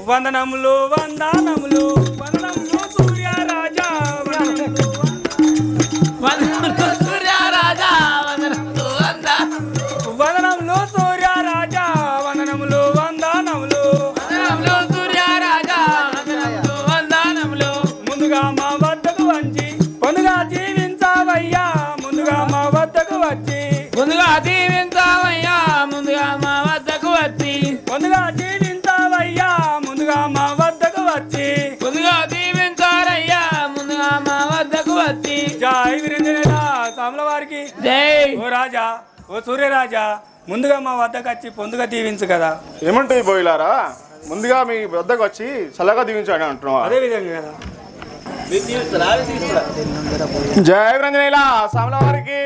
వందనములు వందనములు వందనములు సూర్యరాజా వందనములు సూర్యరాజా వందనములు సూర్యరాజా వందనములు వందనములు వందనములు సూర్యరాజా వందనములు ముందుగా మా వద్దకు వచ్చి పొందుగా జీవించావయ్యా ముందుగా మా వద్దకు వచ్చి ముందుగా దీవించావయ్యా ముందుగా మా వద్దకు వచ్చి పొందుగా జీవించావయ్యా ముందుగా మా వద్దకు వచ్చి ముందుగా దీవించారయ్యా ముందుగా మా వద్దకు వచ్చి జై వీరేంద్ర సాముల వారికి జై. ఓ రాజా ఓ సూర్యరాజా ముందుగా మా వద్దకు వచ్చి పొందుగా దీవించు కదా. ఏమంటే బోయిలారా ముందుగా మీ వద్దకు వచ్చి చల్లగా దీవించాడు అంటున్నావా? అదే విధంగా కదా. జయ వీరేంద్ర సాముల వారికి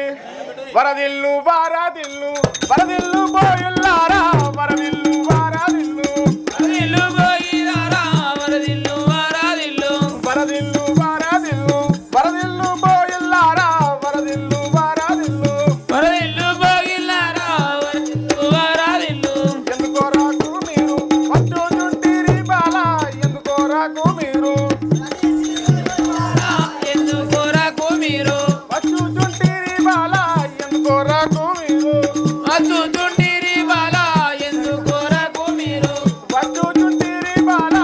వరదిల్లు వారదిల్లు వరదిల్లు బోయుల్లారా వరదిల్లు వారదిల్లు వరదిల్లు పోయిరారా వరదిల్లు వారాదిల్లు వరదిల్లు వారదిల్లు వరదిల్లు బోయుల్లారా వరదిల్లు వారదిల్లు వరదిల్లు పోయిల్లారా వరదిల్లు వారాదిల్లు ఎందుకో రాకు మీరు పట్టు చుట్టిరి బాల ఎందుకో రాకు మీరు ఎందుకోరకు మీరు పట్టు చుట్టిరి బాల ఎందుకో రాకు మీరు అచ్చుచుంటిరి బాల ఎందుకోరకు మీరు పట్టు చుట్టిరి బాల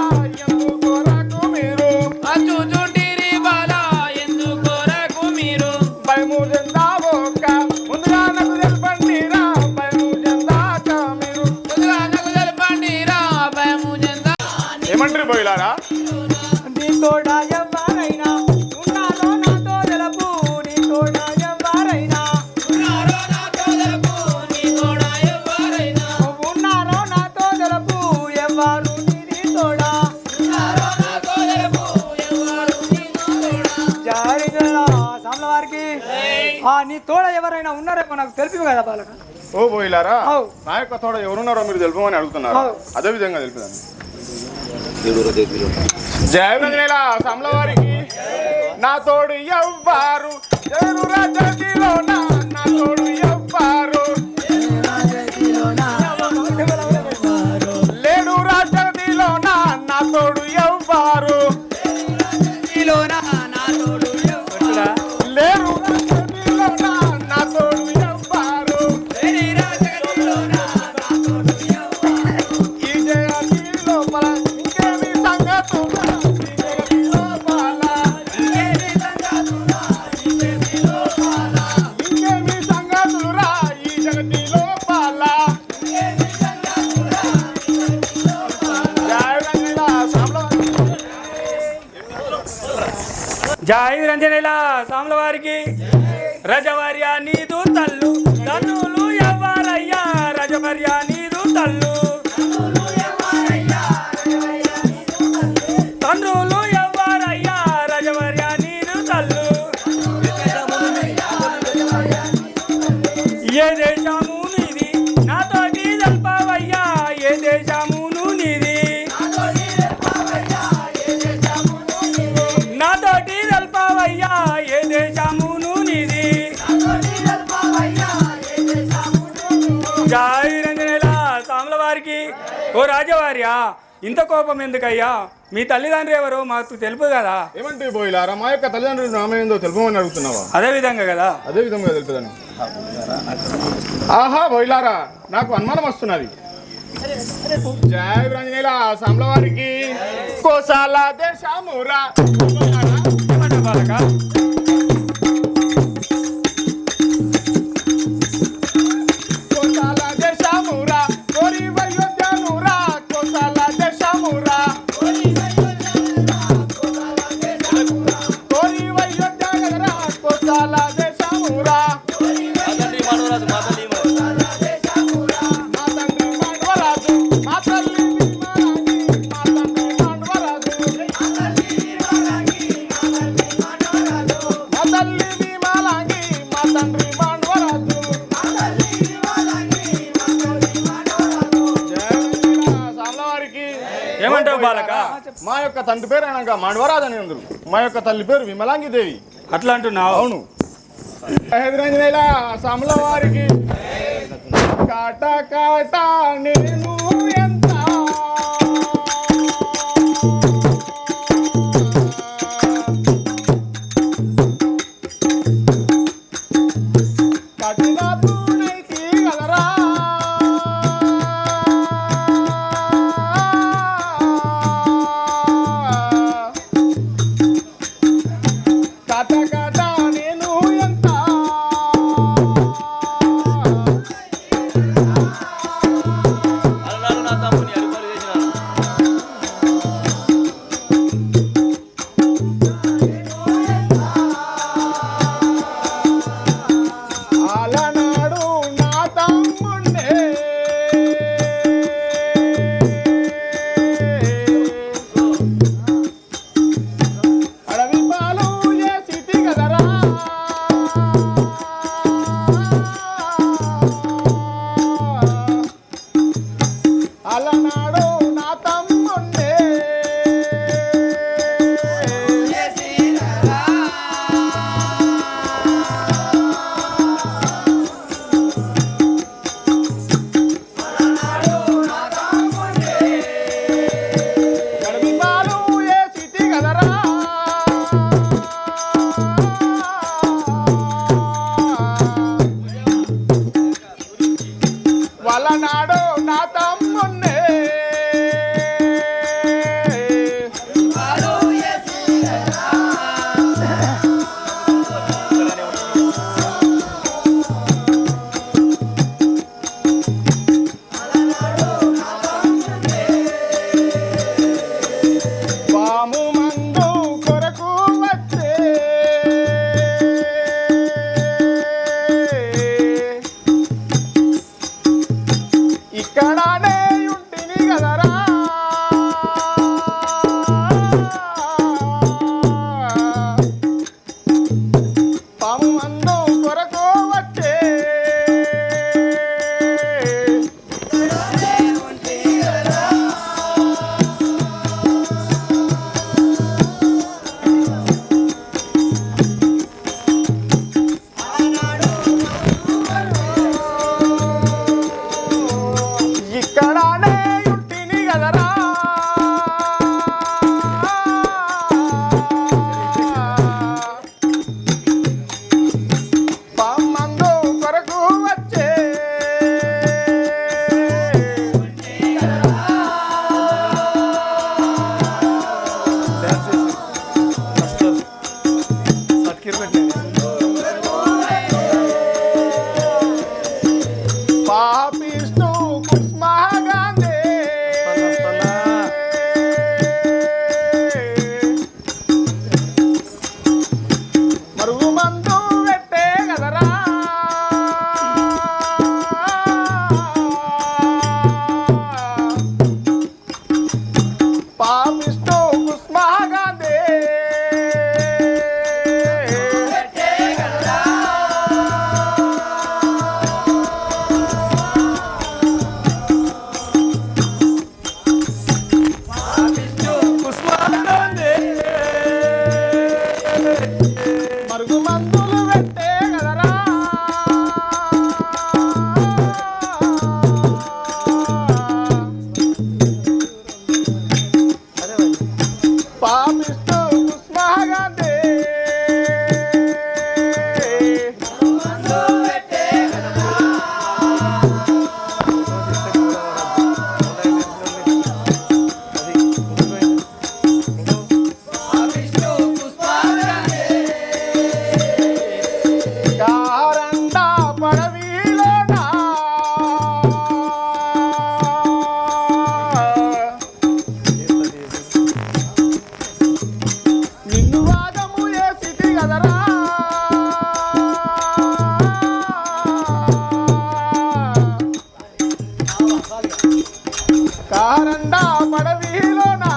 ఎందుకో రాకు మీరు అచ్చుచుంటిరి బాల ఎందుకోరకు మీరు భయము చెందావోక ముందుగా నాకు తెలపండిరా భయము చెందాక మీరు ముందుగా నాకు తెలపండిరా భయము చెందా ఏమంటారు బోయిలారా? నీ తోడ ఎవరైనా ఉన్నారో నాతో తెలుపు నీ తోడ ఎవరైనా ఉన్నారో నాతో తెలుపు నీ తోడ ఎవరైనా ఉన్నారో నాతో తెలుపు ఎవరు నీ తోడ ఉన్నారో నాతో తెలుపు ఎవరు నీ తోడ జారిగల సాముల వారికి నీ తోడ ఎవరైనా ఉన్నారేమో నాకు తెలిపి కదా బాలక. ఓ బోయిలారా అవు. నా యొక్క తోడ ఎవరున్నారో మీరు తెలుపమని అడుగుతున్నారు. అవు. అదే విధంగా తెలుపుదాన్ని. జయ వీరేంద్ర సాముల వారికి నా తోడు ఎవ్వారు ఎవరు రాజకీలో నా తోడు ఎవ్వారు లేడు రాజకీలో నా తోడు ఎవ్వారు లేరు రాజకీలో నా తోడు ఎవ్వారు ఈ జగతి లోపల ఇంకేమి సంగతులు ఈ జగతి లోపల ఇంకేమి సంగతులు రా ఈ జగతి లోపల జై వీరంజనేల సాముల వారికి రజవర్య నీదు తల్లు తల్లులు ఎవరయ్యా రజవర్య నీదు తల్లు తండ్రులు ఎవరయ్యా రజవర్య నీదు తల్లు ఏ దేశము నీది నాతోటి తెల్పవయ్యా ఏ దేశమును నీది నాతోటి తెల్పవయ్యా ఏ దేశమును నీది జై వీరంజనేల సాముల వారికి ఓ రాజవార్యా ఇంత కోపం ఎందుకయ్యా మీ తల్లిదండ్రులు ఎవరో మాకు తెలుపు కదా. ఏమంటే బోయిలారా మా యొక్క తల్లిదండ్రులు నామం ఏందో తెలుపమని అడుగుతున్నావా? అదే విధంగా కదా. అదే విధంగా తెలుపుదాన్ని. ఆహా బోయిలారా నాకు అనుమానం వస్తున్నది. జయ వీరాంజనేయుల సాముల వారికి కోసాల దేశమురా ఏమంటావు బాలక? కోసాల దేశమురా కోరి వయోధ్యనురా కోసాల దేశమురా కోరి వయోధ్యనురా కోసాల దేశమురా మా తండ్రి మాండవరాజు మా తల్లి భీమరాణి మా తండ్రి మాండవరాజు ఏమంటావు బాలక? మా యొక్క తండ్రి పేరు అనగా మాండవరాజని అందరు, మా యొక్క తల్లి పేరు విమలాంగి దేవి. అట్లా అంటున్నావు? అవును. ఎదురంజనేలా సాముల వారికి కాట కాట నేను ఎంత కఠిన పూనైతి కదరా కాట కాట నేను ఎంత అలనాడు నా తమ్ముని అడుగులు చేసినాను. అలనాడు నా తమ్ముణ్ణే అడవి పాలు చేసిటి కదరా అలనాడు నా తమ్ముణ్ణే అడవి పాలు చేసిటి కదరా వలనాడు నా తమ్ముణ్ణే పాము మందు కొరకు వచ్చే ఇక్కడనే ఉంటిని కదరా పాము మందు కొరకు వచ్చే ఇక్కడనే ఉంటిని కదరా పామందు కొరకు వచ్చే పాపిస్తూ కుస్మగాంధీ మరుగు మందు పెట్టే కదరా పాపిస్తూ కుస్మగాంధీ మరుగు మందులు పెట్టే కదరా పాపిస్తూ కుస్మగాంధీ కారండా పడవీలోనా నిన్ను వాదము చేసిటి కదరా కారండా పడవీలోనా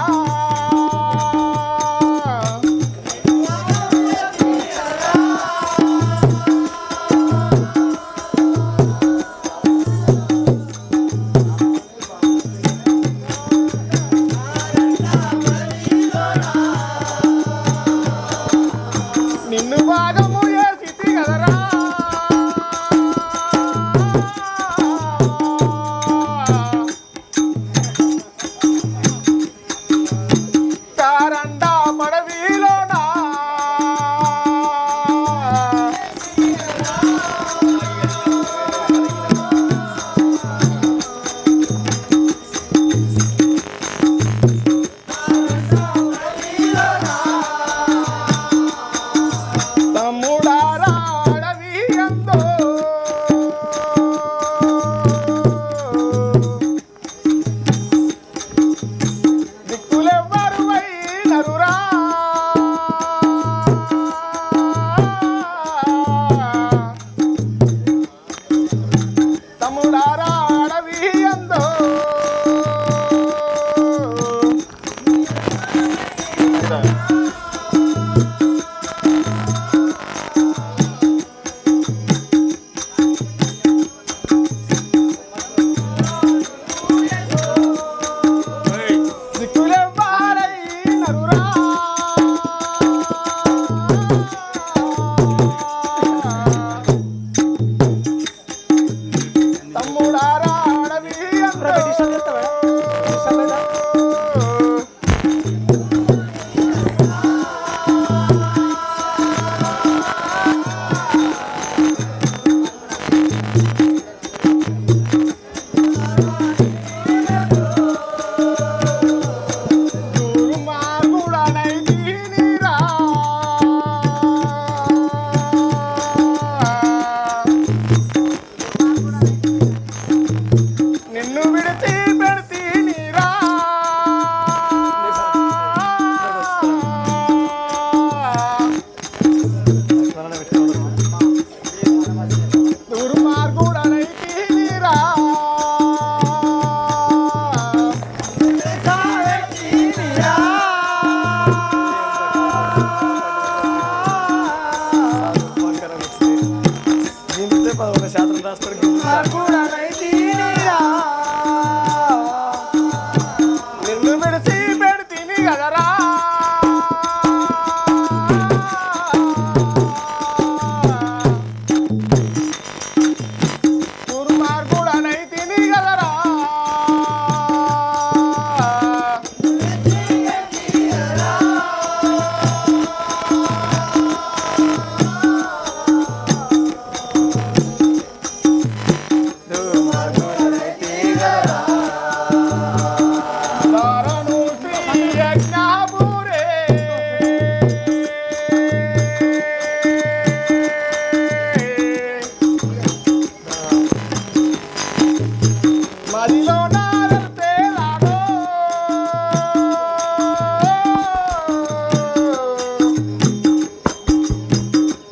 మదిలో నారతే రాగో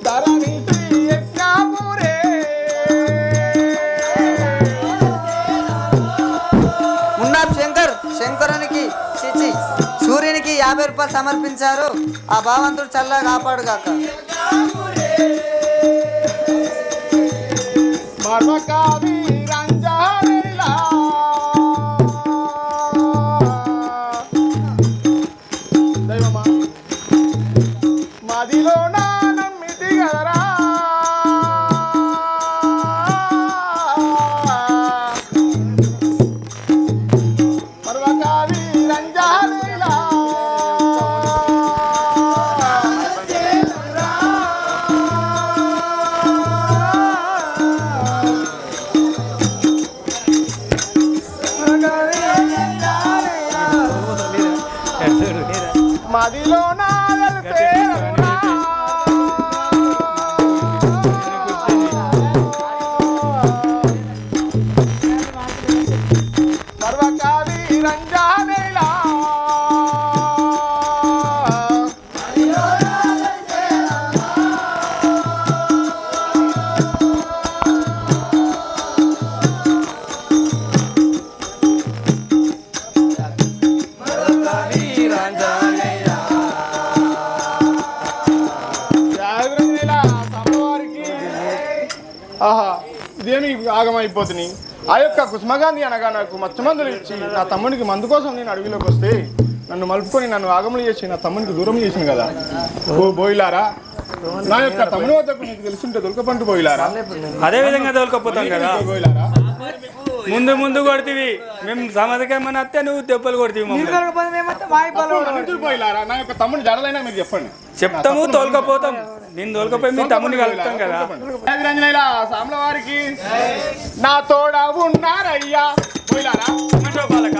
ధరణి శ్రీ యజ్ఞాపురే మున్నాబ్ శంకరునికి చిచి సూర్యునికి 50 రూపాయలు సమర్పించారు. ఆ భావంతుడు చల్లగా కాపాడుగాక. మర్మకావి రంజానేలా దైవమా మదిలో నా నమ్మితి గదరా మర్మకావి రంజానేలా మదిలో నాగలితే మర్వకావి రంజానేలా ఆహా ఇదేమి ఆగమైపోతుంది. ఆ యొక్క కుసుమగాంధీ అనగా నాకు మచ్చమందులు ఇచ్చి నా తమ్మునికి మందు కోసం నేను అడవిలోకి వస్తే నన్ను మలుపుకొని నన్ను ఆగములు చేసి నా తమ్మునికి దూరం చేసింది కదా. ఓ బోయిలారా, నా యొక్క తమ్ముని వద్దకు నీకు తెలుసుంటే దొరకపంటు బోయిలారా. అదే విధంగా తోలుకపోతాం కదా. బోయిలారా ముందు ముందు కొడుతీవి మేము సమాధకేమని వస్తే నువ్వు దెబ్బలు కొడుతీవి మమ్మల్ని. బోయిలారా, నా యొక్క తమ్ముని జడలైనా మీరు చెప్పండి. చెప్తాము తోలుకపోతాం. నేను తోలుకపోయి మీ తమ్ముని కలుపుతాం కదా. సాంబల వారికి నా తోడ ఉన్నారయ్యా బోయిలారా. బాలక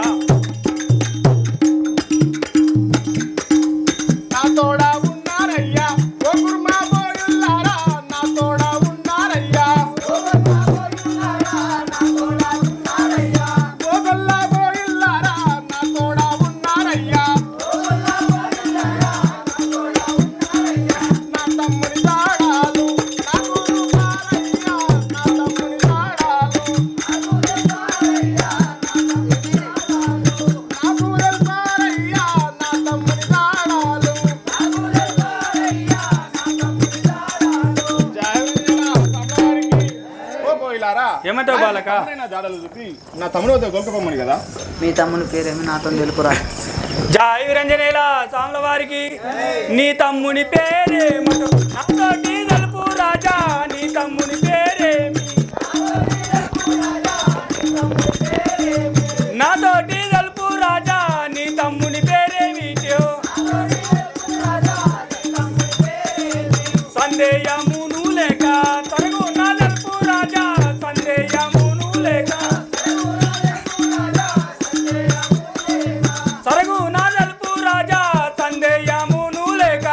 నా తోడ ఉన్నారయ్యా ఓ కుర్మా బోయుల్లారా. నా తోడ ఉన్నారయ్యా ఓ గొల్ల బోయుల్లారా. నా తోడ ఉన్నారయ్యా నా తమ్ముని దాడాలు నాకు రూపారయ్యా. నా తమ్ముని దాడాలు నాకు తెలుసారయ్యా. నా తమ్ముని దాడాలు ఏమంటావు బాలక? నా తమ్ముడు వద్ద గొప్పమని కదా. మీ తమ్ముని పేరేమి నాతో తెలుపురా. జై విరంజనేల సాంల వారికి నీ తమ్ముని పేరేమో నాతోటి తెలుపు రాజా. నీ తమ్ముని పేరేమి నాతోటి తెలుపు రాజా. నీ తమ్ముని పేరేమిటో సందేహమును లేక తరగు నా తెలుపు రాజా. సందేహమును లేక సరగు నా తెలుపు రాజా. సందేహమును లేక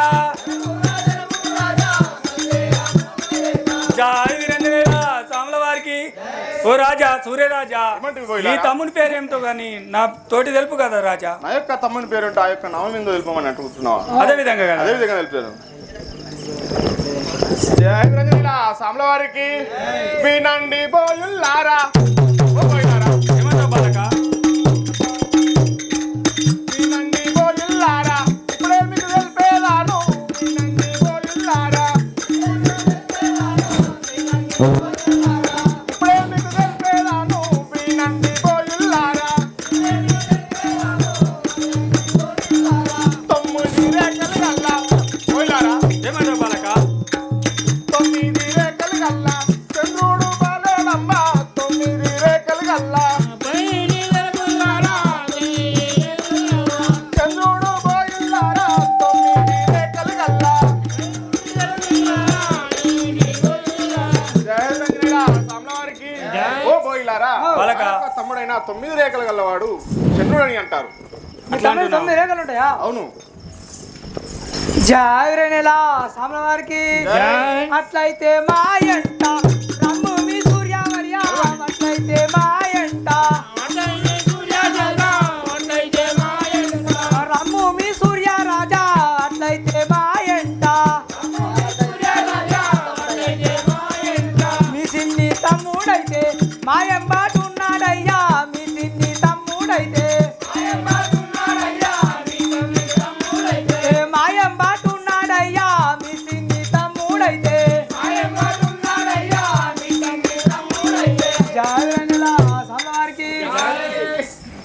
జై వీరేంద్ర సాంల వారికి. ఓ రాజా సూర్యరాజా, నీ తమ్ముని పేరేమిటో గాని నా తోటి తెలుపు కదా రాజా. నా యొక్క తమ్ముని పేరుంటే ఆ యొక్క నామం మీద తెలుపమని అంటున్నావా? అదే విధంగా కదా. అదే విధంగా తెలిపారు. జై వీరేంద్ర సాంబల వారికి వినండి బోయుల్లారా. ఓ బోయులారా, ఏమంటావు బాలక? వినండి బోయుల్లారా. ఇప్పుడే మీకు తెలిపేదాను. వినండి బోయుల్లారా. ఇప్పుడే మీకు తెలిపేదాను. వినండి బోయుల్లారా. తొమ్మిది రేఖలు గల్లా బోయులారా. ఏమంటావు బాలక? 9 రేఖలు గల్లా చంద్రుడు బాలేడమ్మ. 9 రేఖలు గల్లా చంద్రుడు బోయుల్లారా. 9 రేఖలు గల్లా. జై రంజనీల సాంబల వారికి. ఓ బోయిలారా, బాలక. ఆ యొక్క తమ్ముడైన 9 రేఖలు గల్లవాడు చంద్రుడు అని అంటారు. అట్లా అంటున్నావు. 9 రేఖలు ఉంటాయా? అవును. జాగ్రనేలా సాంబల వారికి. అట్లయితే మాయంట రమ్ము మీ సూర్యవర్య. అట్లయితే మాయంట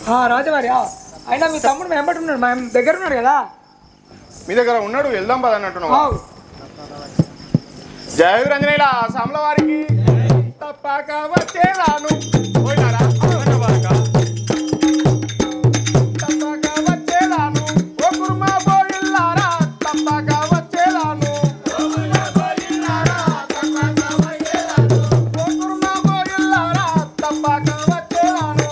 రాజవారి అయినా మీ తమ్ముడు మేము వెంబడి ఉన్నాడు, మేము దగ్గర ఉన్నాడు కదా. మీ దగ్గర ఉన్నాడు, వెళ్దాం పద అన్నట్టున్నావా? ఆవ్. జయ వీరంజనేయుల సాముల వారికి తప్పక వచ్చేదాను. పోయినారా? తప్పక వచ్చేదాను. ఓ కుర్మ పోయిల్లారా తప్పక వచ్చేదాను. ఓ కుర్మ పోయిల్లారా తప్పక వచ్చేదాను.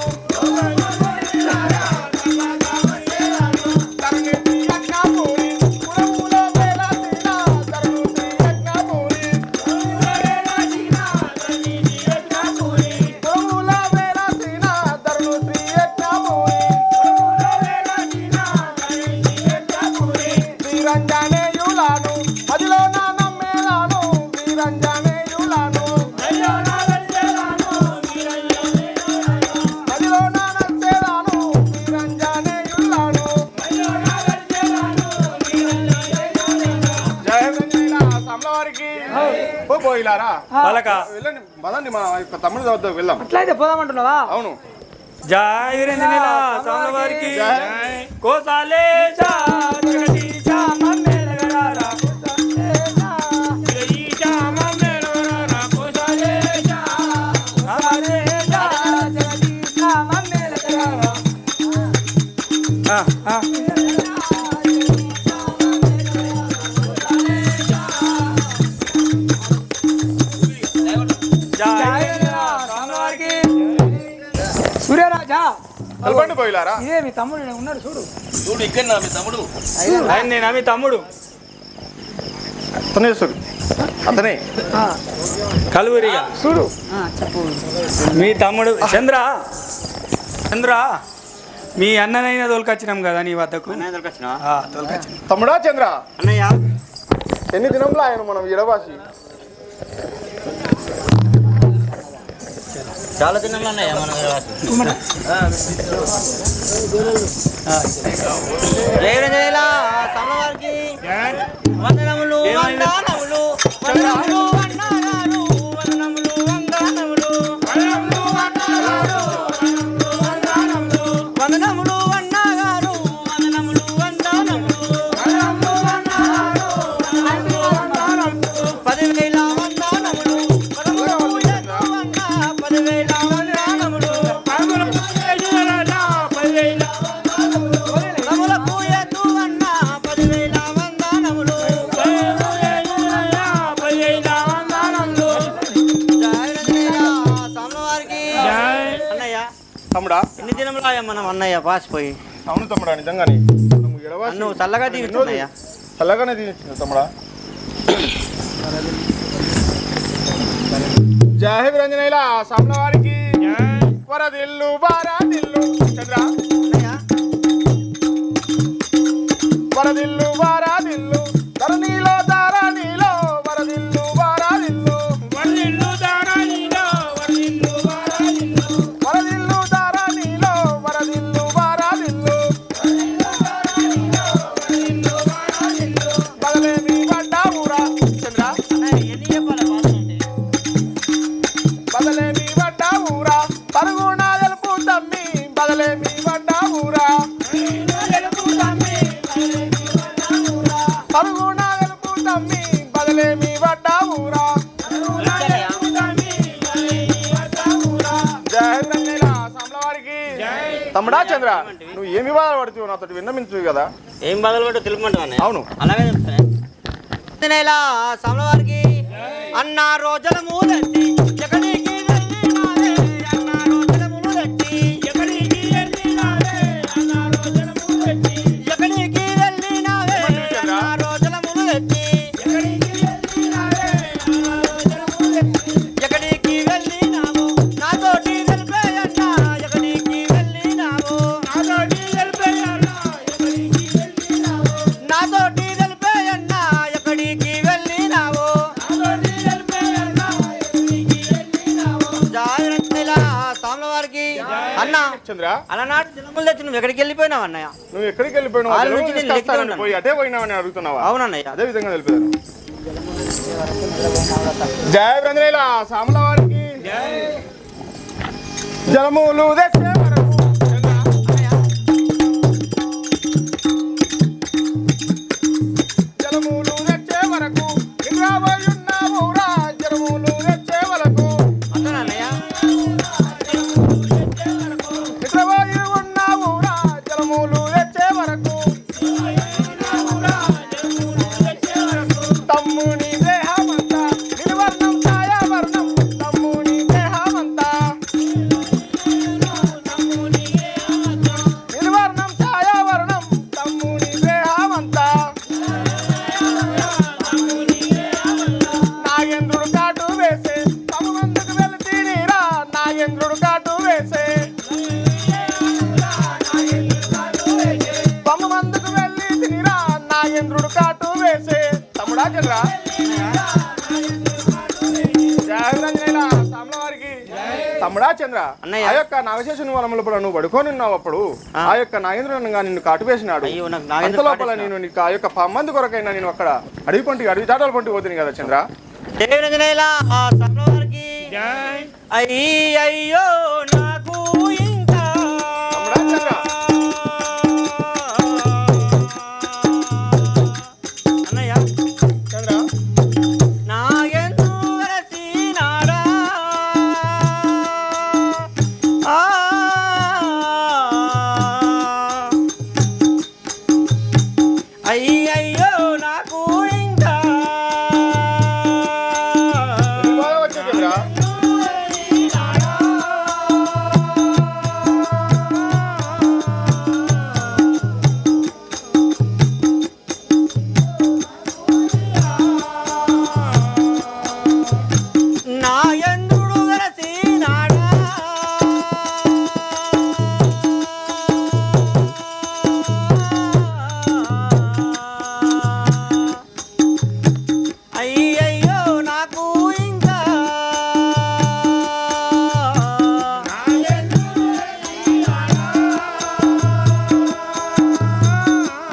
తరుణితి యజ్ఞపూరి కులములో వేలాసిన తరుణితి యజ్ఞపూరి కులములో వేలాసిన తరుణితి యజ్ఞపూరి వీరంజనేయులాను మదిలో నా నమ్మేలాను వీరంజనేయులాను మదిలో నా నచ్చేలాను వీరంజనేయులాను. జయ వీరంజనేయుల సాముల వారికి పోయిలారా పలక వెళ్ళండి మదండి మా యొక్క తమ్ముడి వద్ద వెళ్దాం. అట్లయితే పోదామంటున్నావా? అవును. జయ వీరేంద్రనీల సాముల వారికి కోసాలే సూర్యరాజా వెళ్ళండి పోయిలారా. ఇదే మీ తమ్ముడు ఉన్నాడు చూడు. చూడు ఇక్కడ నా మీ తమ్ముడు ఆయన నేను మీ తమ్ముడు అతనే చూడు, అతనే కలువురిగా చూడు. మీ తమ్ముడు చంద్ర చంద్ర మీ అన్ననైనా తోలుకొచ్చినాం కదా నీ వద్దకు. తోలుకొచ్చినాం. తమ్ముడా చంద్ర అన్నయ్య ఎన్ని దినంలో ఆయన మనం ఇడవాసి చాలా తిన్నాం అన్నయ్య మనం సమవారికి వందనములు వందనములు వందనములు వందనాలు వందనములు వందనములు వందనములు వందనాలు వందనములు వందనాలు వందనములు వందనములు వందనములు వందనాలు 10,000 వందనములు పదములు ఎత్తువన్న 10,000 వందనములు పదములకు ఎత్తువన్న 10,000 తమ్ముడా. ఎన్ని దినములు మనం అన్నయ్య పాసిపోయి. అవును తమ్ముడా, నిజంగానే మనము ఇడవాసి నువ్వు చల్లగా దిగుతున్నాయ్యా. చల్లగానే దిగించింది తమ్ముడా. జయ వీరంజనేయుల సాముల వారికి వరదిల్లు బారాదిల్లు చంద్ర వరదిల్లు బారాదిల్లు ధరణిలో దారానిలో వరదిల్లు బారాదిల్లు వరదిల్లు దారానిలో వరదిల్లు బారాదిల్లు వరదిల్లు దారానిలో వరదిల్లు బారాదిల్లు బదలేమి పడ్డావురా చంద్ర బదలేమి పడ్డావురా పరుగుణ తెలుపు తమ్మి బదలేమి పడ్డావురా పరుగుణ తెలుపు తమ్మి బదలేమి పడ్డావురా. జయ వీరంజనేయుల సాముల వారికి తమ్ముడా చంద్ర నువ్వు ఏమి బాధ పడుతూ నాతో విన్నమించు కదా. ఏం బాధలు పట్టు తెలుపమంటావు. అవును అలాగే చెప్తానే సమవారికి అన్న రోజుల మూలెత్తి ఎక్కడికి వెళ్ళినారే అన్న రోజుల మూలెత్తి ఎక్కడికి వెళ్ళినారే అన్న రోజుల మూలెత్తి ఎక్కడికి వెళ్ళినారే అన్న రోజుల మూలెత్తి ఎక్కడికి వెళ్ళినారే అన్న రోజుల మూలెత్తి ఎక్కడికి వెళ్ళినావు నాతోటి తెలిపేయన్నా ఎక్కడికి వెళ్ళినావు నాతోటి తెలిపేయన్నా ఎక్కడికి వెళ్ళినావు నాతోటి తెలిపేయన్నా ఎక్కడికి వెళ్ళినావు నాతోటి తెలిపేయన్నా ఎక్కడికి వెళ్ళినావు. జాగ్రత్తలా సాముల వారికి అన్న చంద్ర అలనాటి దినములు తెచ్చి నువ్వు ఎక్కడికి వెళ్ళిపోయినావు అన్నయ్య. నువ్వు ఎక్కడికి వెళ్ళిపోయినావు? వాళ్ళ అదే నుంచి నేను తీసుకొస్తానని లెక్కలో ఉన్నాను. పోయి అటే పోయినావని అడుగుతున్నావా? అవునన్నయ్య. అదే విధంగా తెలిపాను. జయ వీరంజనేయుల సాముల వారికి జలములు తెచ్చే వరకు చంద్ర తమ్ముడా చంద్ర అన్నయ్య. ఆ యొక్క నాగశేషుని వనముల లోపల నువ్వు పడుకొని ఉన్నావు అప్పుడు ఆ యొక్క నాగేంద్రునిగా నిన్ను కాటువేసినాడు. అయ్యో, నాకు నాగేంద్ర అంత లోపల నేను నీకు ఆ యొక్క మందు కొరకైనా నేను అక్కడ అడవి చాటల పంటి పోతుంది కదా చంద్ర. దేవరంజనేలా ఆ సర్వవారికి అయ్యో నాకు ఇంకా తమ్ముడా చంద్ర అన్నయ్య చంద్ర నాగెందు వరసినాడా అయ్యో నాకు ఇంకా బాగా వచ్చా చంద్ర. నాయందుడు వరసినాడా అయ్యయ్యో నాకు ఇంకా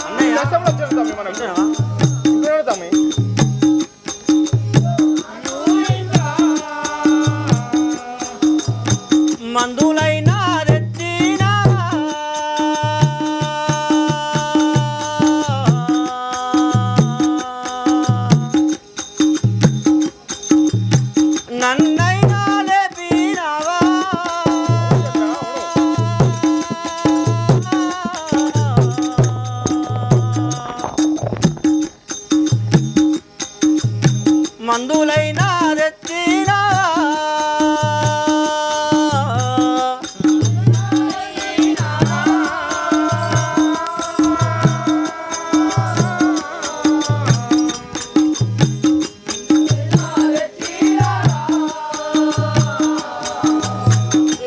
అన్నయ్య కష్టంలో వచ్చాను తమ్మి మనకు. ఇంట్లోనే తమ్మి. మందులైనా తెచ్చినా నన్నైనా లేపినావా మందులైనా తెచ్చినా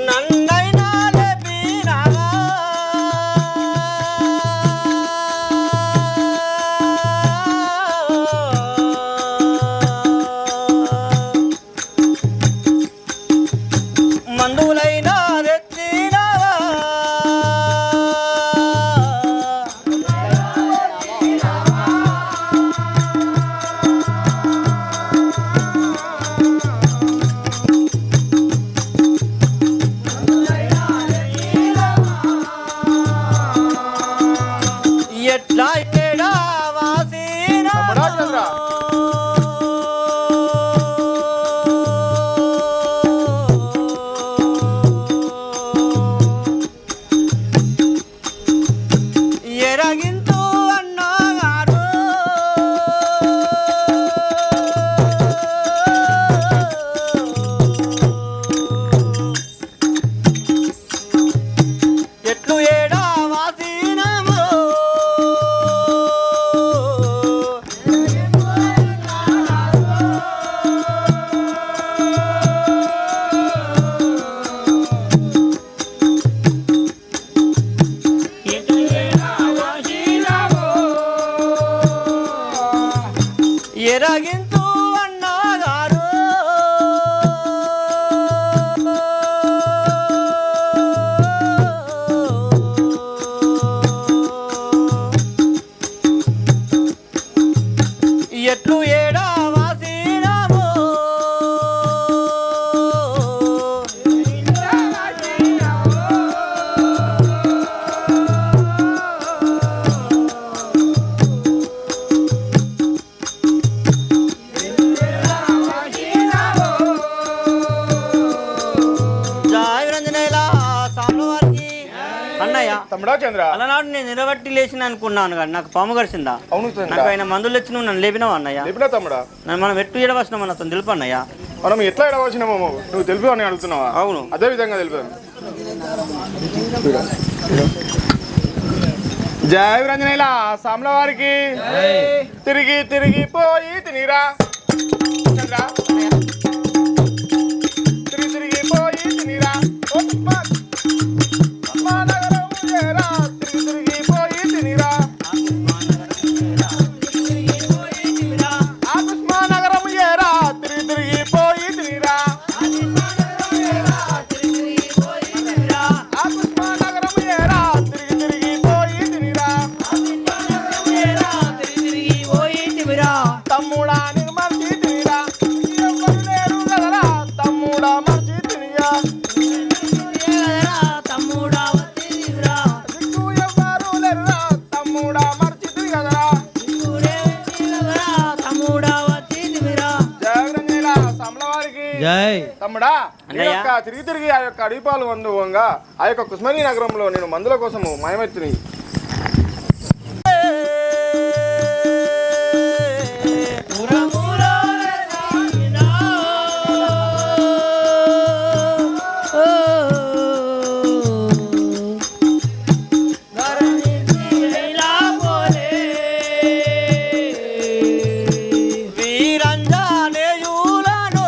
నన్నైనా లేపినావా మందులైనా తెచ్చినావా ఎట్లా ఏడా వాసినా తమ్ముడా చంద్ర. ఎరగింతు అన్నగారు ఎట్లు ఏడా వాసినము ఎరగింతు అన్నగారు ఎట్లు ఏడా వాసినము జాయరంజనేలా సాంబవారికి అన్నయ్య తమ్ముడా చంద్ర. అలనాడు నేను నిలబట్టి లేచిన అనుకున్నాను కానీ నాకు పాము గడిచిందా అవును చంద్ర. నాకు ఆయన మందులు తెచ్చి నువ్వు నన్ను లేపినావు అన్నయ్య లేపినా తమ్ముడా. మనం ఎట్టు ఏడవలసిన మన అతను తెలుపు అన్నయ్య మనం ఎట్లా ఎడవచ్చినామో నువ్వు తెలుపు అని అడుగుతున్నావా? అవును. అదే విధంగా తెలిపాను. జయ విరంజనేల సామ్ల వారికి తిరిగి తిరిగి పోయి తినిరా చంద్ర. తిరిగి తిరిగి పోయి తినిరా ఓ పుష్ప. పుష్పనగరం చేరా. తిరిగి తిరిగి పోయి తినిరా. ఆ పుష్పనగరం చేరా. తిరిగి తిరిగి పోయి తినిరా. తమ్ముడా నీ అన్నయ్య. యొక్క తిరిగి తిరిగి ఆ యొక్క అడిపాలు వందువంగా ఆ యొక్క కుస్మరి నగరంలో నేను మందుల కోసము మాయమెత్తిని వీరంజనేయులను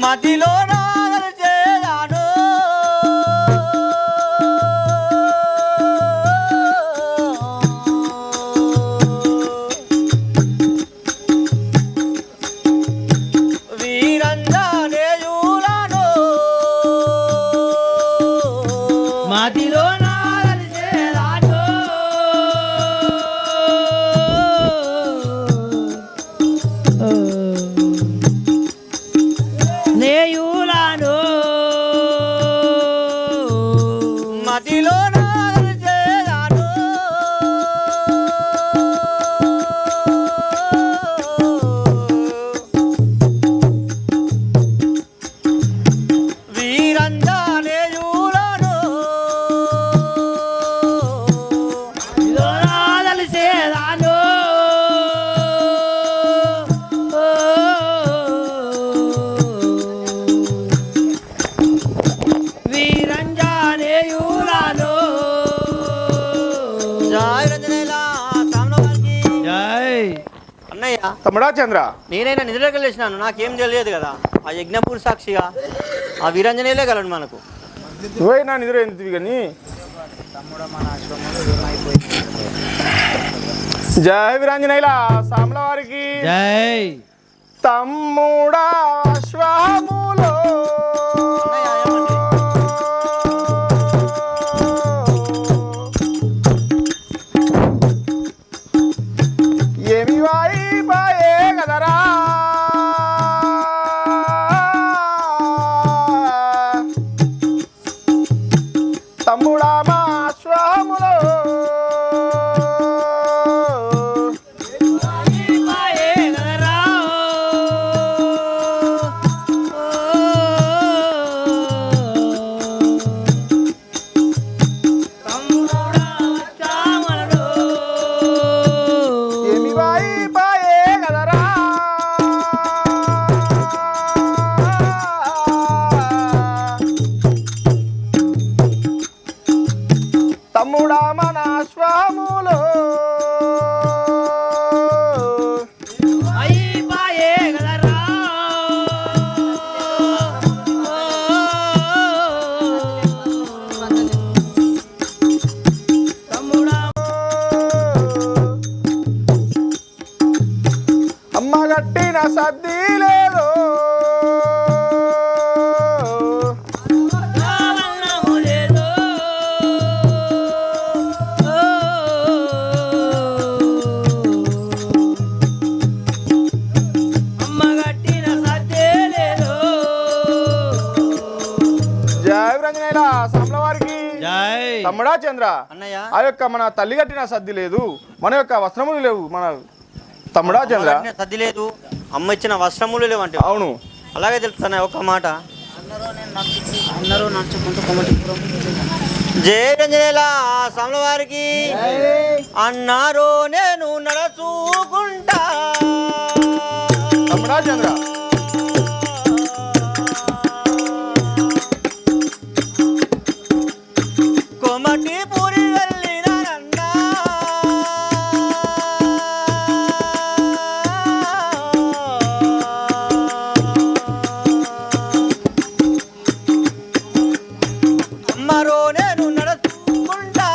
మదిలో నాగలు చేయాను వీరంజనేయులను మదిలో నాగలి చేరాను నేయులాను మదిలో నాగలు చేయాను వీరంజనేయులను మదిలో నాగలి చేరాను వీరంజనేయులాను జై రంజనేయుల సామ్రాజ్ఞి. జై అన్నయ్య తమ్ముడా చంద్ర నేనైనా నిద్రకి లేచినాను, నాకేం తెలియదు కదా. ఆ యజ్ఞపూర్ సాక్షిగా ఆ వీరంజనేయులే గలడు మనకు. నువ్వైనా నిద్ర ఎందుకు కానీ జయ వీరాంజనేయుల సామ్ల వారికి జై తమ్ముడా శ్వాములో ఏమి వాయిపాయే కదరా తమ్ముడా మా శ్వాములో ఏమి వాయిపాయే కదరా తమ్ముడా మన శ్వాములో అమ్మ గట్టిన సద్ది లేదు జయ వీరాంజనేయుల సామ్ల వారికి జై తమ్ముడా చంద్ర అన్నయ్య ఆ యొక్క మన తల్లి కట్టిన సద్ది లేదు మన యొక్క వస్త్రములు లేవు మన తమ్ముడా చంద్ర సర్ది లేదు, అమ్మ ఇచ్చిన వస్త్రములు లేవంటే అవును అలాగే తెలుపుతాను ఒక మాట. జయ రంజనేయుల సామ్ల వారికి అన్నారో నేను నడచుకుంటా. తమ్ముడా చంద్ర కొమటి పూరి వెళ్ళినారన్నా అమ్మరో నేను నడుచుకుంటా.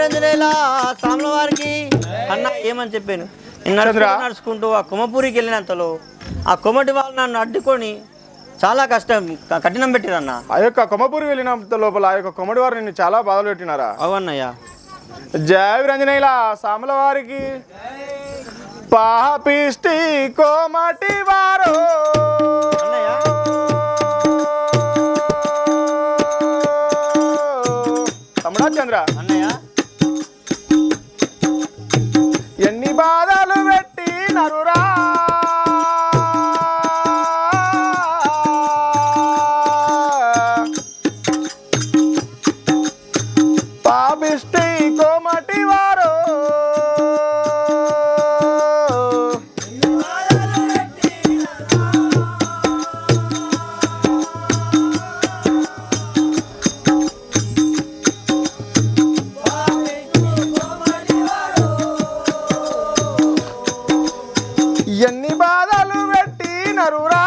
వీరంజనేల సాముల వారికి అన్న ఏమని చెప్పాను నడుచుకుంటూ ఆ కొమ్మపూరికి వెళ్ళినంతలో ఆ కొమ్మటి వాళ్ళు నన్ను అడ్డుకొని చాలా కఠినం పెట్టిరన్న. ఆ యొక్క కొమ్మపూరి వెళ్ళినంత లోపల ఆ యొక్క కొమ్మడి వారు నిన్ను చాలా బాధలు పెట్టినారా? అవునయ్యా. జయ వీరంజనేల సాముల వారికి పాపిష్టి కోమటి వారు తమ్ముడా చంద్ర అన్నయ్య ఎన్ని బాధలు పెట్టి నరురా పాపిష్టి కోమటి వారు ఎన్ని బాధలు పెట్టి నరురా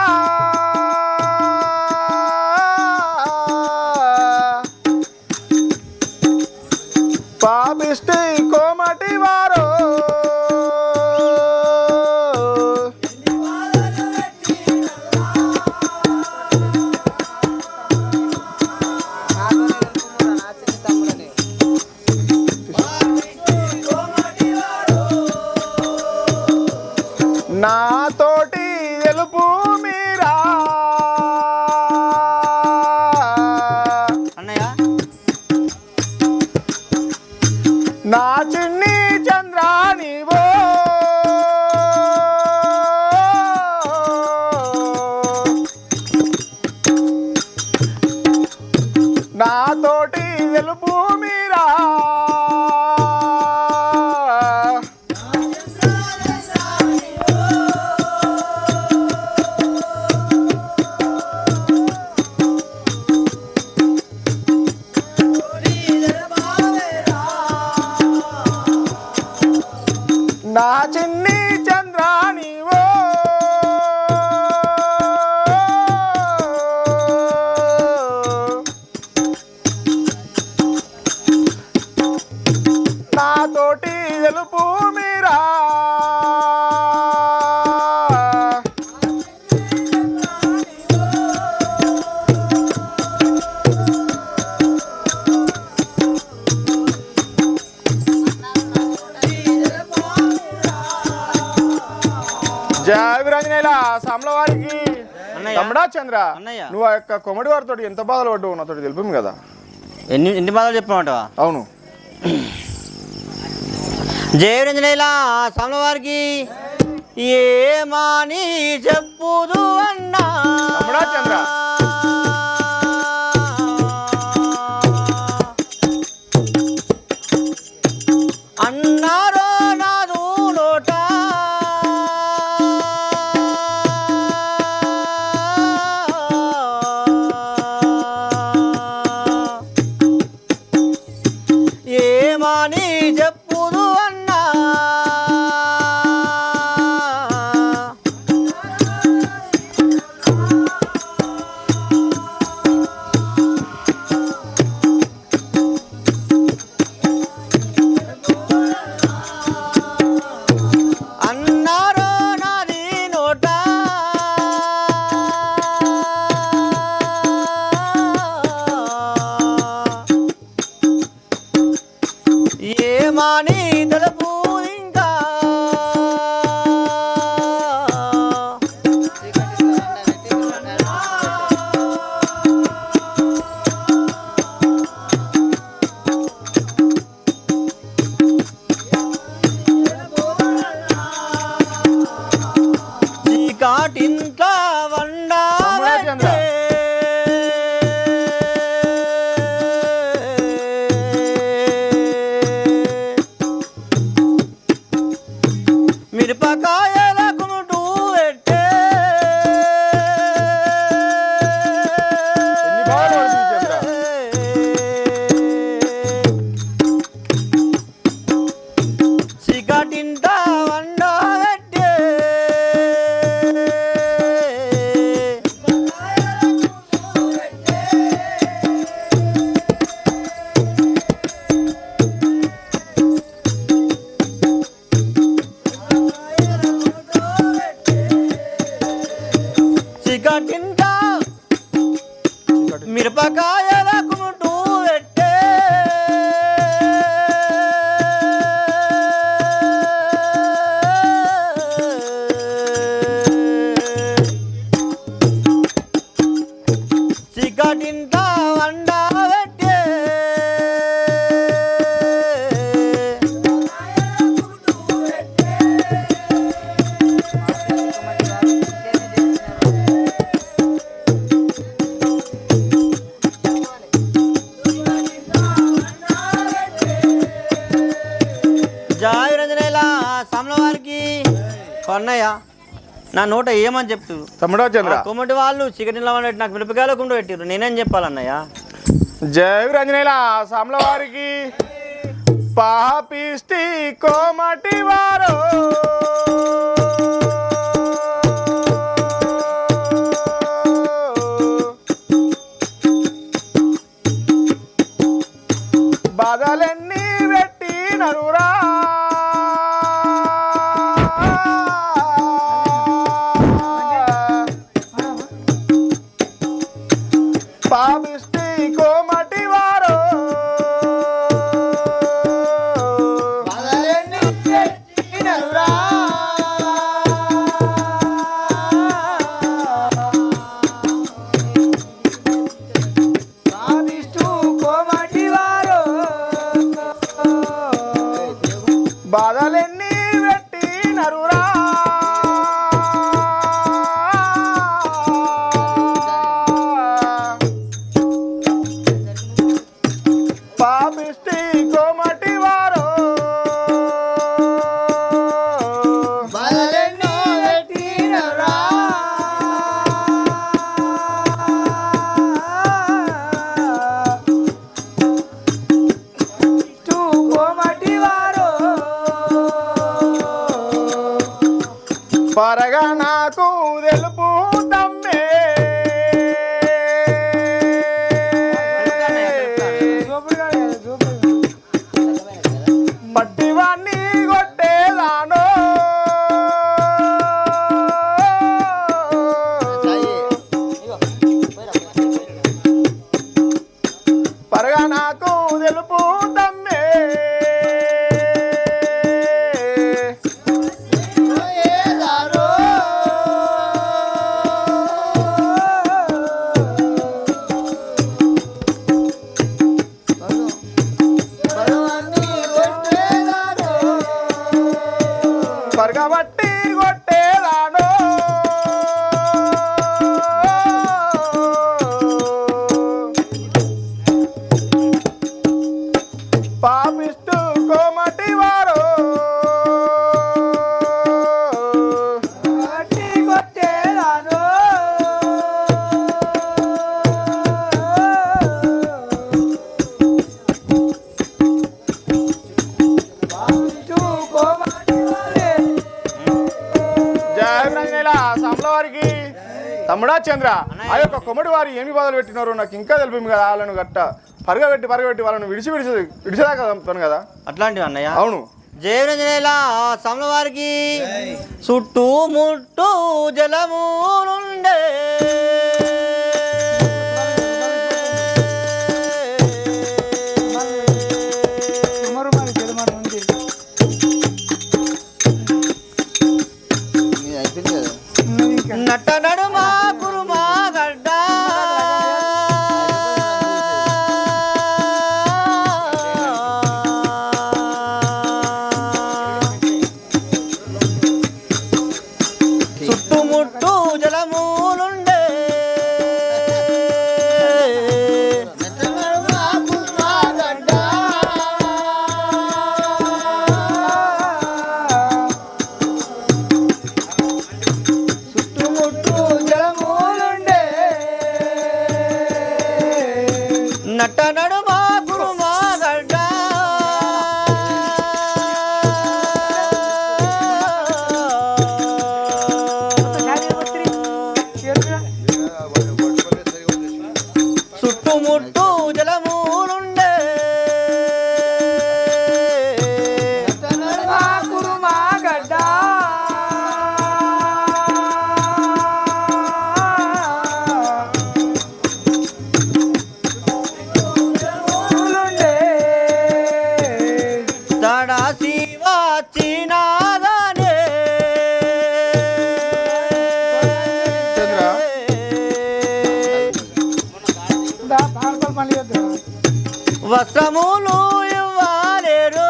పాపిష్టి కోమటి వారు నాతోటి తెలుపు మీరా అన్నయ్య నా చిన్ని చంద్ర నీవో నాతోటి తెలుపు మీరా నా చిన్ని చంద్ర నీవో నాతోటి తెలుపు మీరా జయ వీరంజనేల సాముల వారికి అన్నయ్య. తమ్ముడా చంద్ర అన్నయ్య. నువ్వు ఆ యొక్క కొమ్మడి వారితో ఎంత బాధలు పడ్డావు నాతో తెలుపు కదా? ఎన్ని బాధలు చెప్పమంటావా? అవును. జయరంజనేల సాముల వారికి ఏమాని చెప్పుదు అన్నా తమ్ముడా చంద్ర అన్నారో నాదు నోట ఏమాని చెప్పుదు అన్నా అన్నారో నాది నోట ఏమాని తెలుపు ఇంకా చీకాటింత తమ్ముడా చంద్ర. వండాలంటే మిరపకాయల కుముటు పెట్టే ఎన్ని బాధలు పడుతుంది చంద్ర? సిగటింత వండబెట్టే జయ రంజనేల సామ్ల వారికి అన్నయ్య నా నోట ఏమని చెప్తూ తమ్ముడా చంద్ర కొమ్మటి వాళ్ళు చికెన్ పెట్టి నాకు మిరపకాయల కుండ పెట్టిరు నేనేం చెప్పాలన్నయ్య జయ రంజనేల సామ్ల వారికి పాపిష్టి కోమటి వారు బాధలన్నీ పెట్టి నరురా పాపిష్టి కోమటి వారు బాధలన్నీ పెట్టి నరురా పాపిష్టి కోమటి వారు పరగా నాకు తెలుపు తమ్మే పట్టివాన్ని కొట్టేదాను పరగా నాకు తెలుపు తమ్మే పరగబట్టి కొట్టేదాను పాపిస్తూ కోమటి వారు సామ్ల వారికి తమ్ముడా చంద్ర ఆ యొక్క కొమ్మడి వారు ఏమి బాధలు పెట్టినారో నాకు ఇంకా తెలిపి కదా వాళ్ళను గట్ట పరగబెట్టి వాళ్ళను విడిచేదాకా చంపుతాను కదా అట్లాంటివి అన్నయ్య అవును జయ రంజనేల సామ్ల వారికి చుట్టూ ముట్టు జలము నుండే నట్ట నడుమా కురుమా గడ్డ చుట్టుముట్టు జలములుండే నట్ట నడుమా కురుమా గడ్డ చుట్టుముట్టు జలములుండే తడా శివా చినాగానే చంద్ర వస్త్రములు ఇవ్వలేరు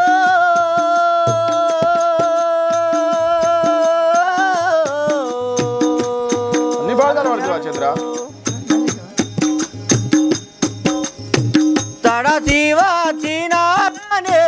అన్ని బాధలు పడుతున్నా చంద్ర తడ శివా చినాగానే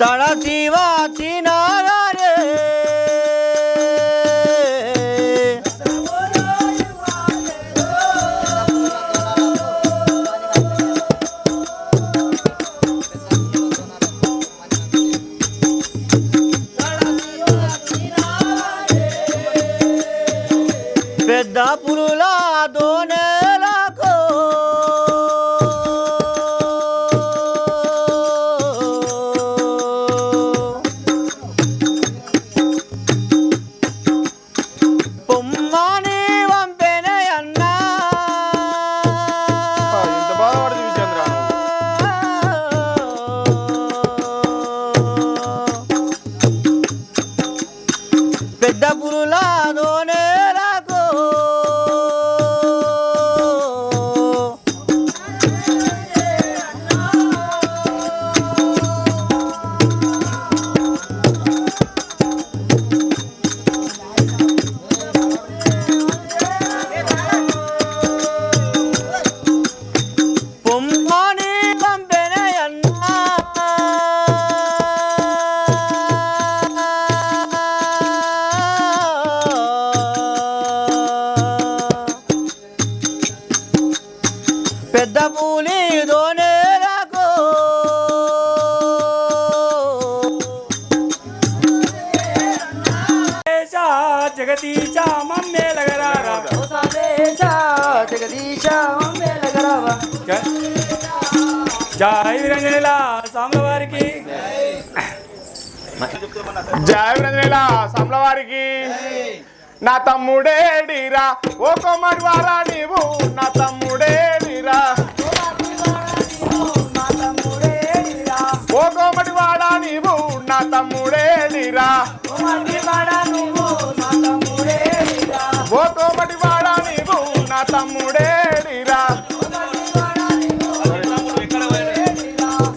తడసివా చినారే పెద్ద పులులా దోనేలకు పొమ్మని వంపెనే అన్నా ఎంత బాధపడదు విజేంద్ర పెద్ద పులులా దోనేలకు పొమ్మని పంపెనే అన్నా పెద్ద పూలి దోనేలకు జగదీశ మమ్మేలగరారా జగదీశ మేలగరావా జై వీరంజనేల సాముల వారికి జయ విరంజనేల సామ్ల వారికి నా తమ్ముడేడిరా ఓ కొమ్మడి వారా నీవు నా తమ్ముడేడిరా ఓ కోమటి వాడా నీవు నా తమ్ముడేడిరా ఓ కోమటి వాడా నీవు నా తమ్ముడేడిరా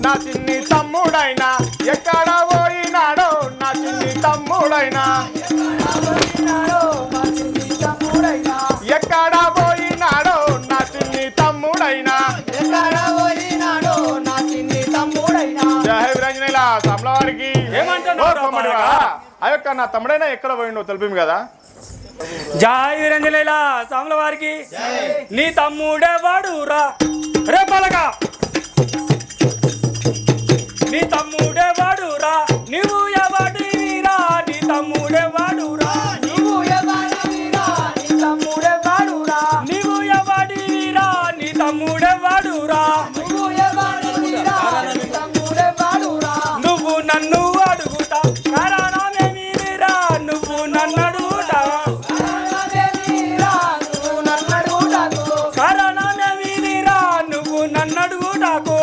నా చిన్ని తమ్ముడైనా ఎక్కడ పోయినాడో నా చిన్ని తమ్ముడైనా ఎక్కడ పోయినాడో నా చిన్ని తమ్ముడైనా జయ విరంజనేల సామ్ల వారికి ఏమంటున్నావు ఓ కొమ్మడి వాడా, ఆ యొక్క నా తమ్ముడైనా ఎక్కడ పోయిండో తెలిపి కదా జై వీరంజనేల సాముల వారికి నీ తమ్ముడే వాడురా రే పలక నీ తమ్ముడే వాడురా నీవు ఎవడివిరా నీ తమ్ముడే వాడురా నీవు ఎవడివిరా నీ తమ్ముడే వాడురా నువ్వు నన్ను అడుగుతా కారణమేమిరా నువ్వు నన్ను అడుగుతా కారణమేమిరా నువ్వు నన్ను అడుగుతాకు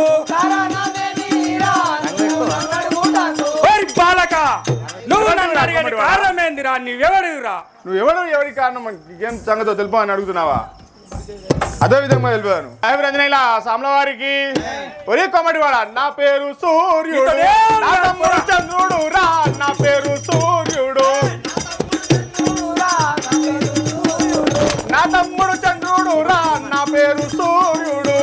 ఓరి బాలక నువ్వు నన్ను అడిగే కారణమేందిరా నీవెవడివిరా నువ్వెవడు ఎవరి కారణం ఏం సంగతో తెలుపు అని అడుగుతున్నావా అదే విధంగా తెలిపాను రంజనేల సామ్ల వారికి ఒరే కొమ్మటి వాడా నా పేరు సూర్యుడు నా తమ్ముడు చంద్రుడు రా నా పేరు సూర్యుడు నా తమ్ముడు చంద్రుడు రా నా పేరు సూర్యుడు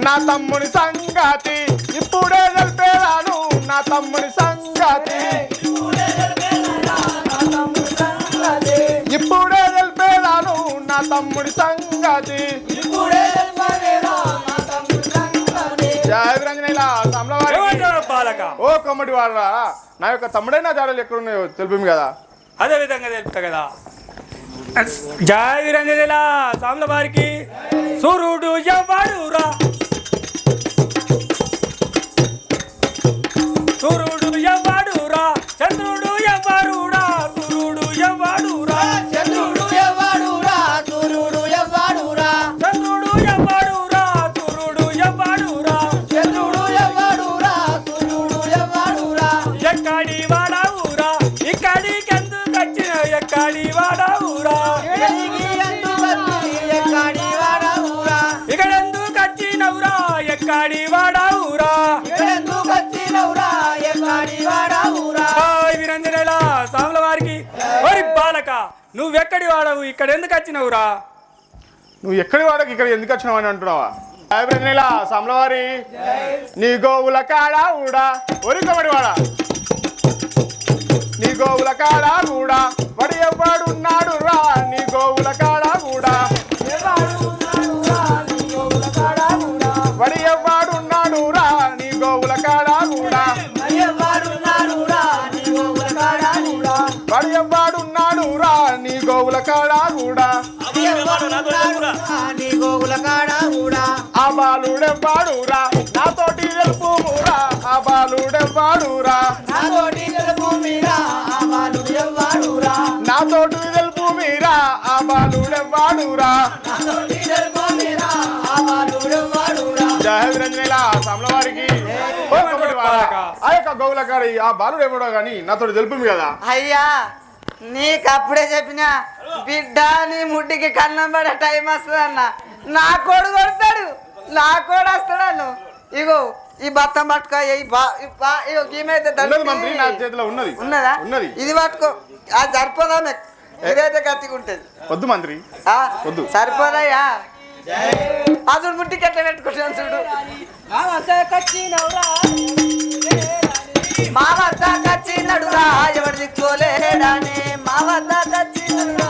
నా తమ్ముని సంగతి ఇప్పుడే తెలిపేదాను నా తమ్ముని సంగతి ఇప్పుడే తెలిపేదాను నా తమ్ముడి సంగతి జయ విరంజనేల సామ్ల వారికి ఏమంటారు బాలక ఓ కొమ్మటి వాడరా నా యొక్క తమ్ముడైన జాడలు ఎక్కడున్నాయో తెలిపి కదా అదే విధంగా తెలుపుతా కదా జై వీరంజనేల సాముల వారికి సూర్యుడు ఎవడురా సూర్యుడు ఎవడురా చంద్రుడు ఎవరురా సూర్యుడు ఎవడురా చంద్రుడు ఎవడురా సూర్యుడు ఎవడురా ఎక్కడి వాడవురా ఇక్కడికెందుకు వచ్చినావు ఎక్కడి వాడవురా ఇక్కడెందుకు వచ్చినవురా ఎక్కడి వాడవురా వీరంజనేల సాముల వారికి ఓరి బాలక నువ్వెక్కడి వాడవు ఇక్కడ ఎందుకు వచ్చినవురా నువ్వు ఎక్కడి వాడకి ఇక్కడ ఎందుకు వచ్చినావు అని అంటున్నావా అభినందనలా సామ్లవారి నీ గోవుల కాడ కూడా ఒరి కబడివాడ నీ గోవుల కాడ కూడా వడి ఎవ్వడున్నాడు రా నీ గోవుల కాడ కూడా వడి ఎవ్వడున్నాడు రా నీ గోవుల కాడ కూడా వడి ఎవ్వడున్నాడు రా నీ గోవుల కాడ కూడా ఆ బాలుడెవ్వాడురా నాతోటి తెలుపురా ఆ బాలుడెవ్వాడురా నాతోటి తెలుపు మీరా ఆ బాలుడెవ్వాడురా జయ విరంజనేల సామ్లవారికి ఆ యొక్క గోవుల కాడ ఆ బాలుడు ఎవడో గాని నాతోటి తెలుపు కదా. అయ్యా నీకప్పుడే చెప్పిన బిడ్డ నీ ముడ్డికి కన్నం పడే టైం వస్తుంది అన్న నా కోడు కొడతాడు నా కోడు వస్తాడు ఇగో ఈ బత్తం పట్టుకో ఉన్నది మంత్రి నా చేతిలో ఉన్నది ఉన్నదా ఉన్నది ఇది పట్టుకో అది సరిపోదా మీకు ఇదైతే గట్టిగా ఉంటుంది వద్దు మంత్రి వద్దు సరిపోదయ్యా అసలు ముట్టికి ఎట్లా పెట్టుకుంటాను చూడు మా వద్ద కచ్చినడురా ఎవరు దిక్కోలేడాని మా వద్ద కచ్చినడురా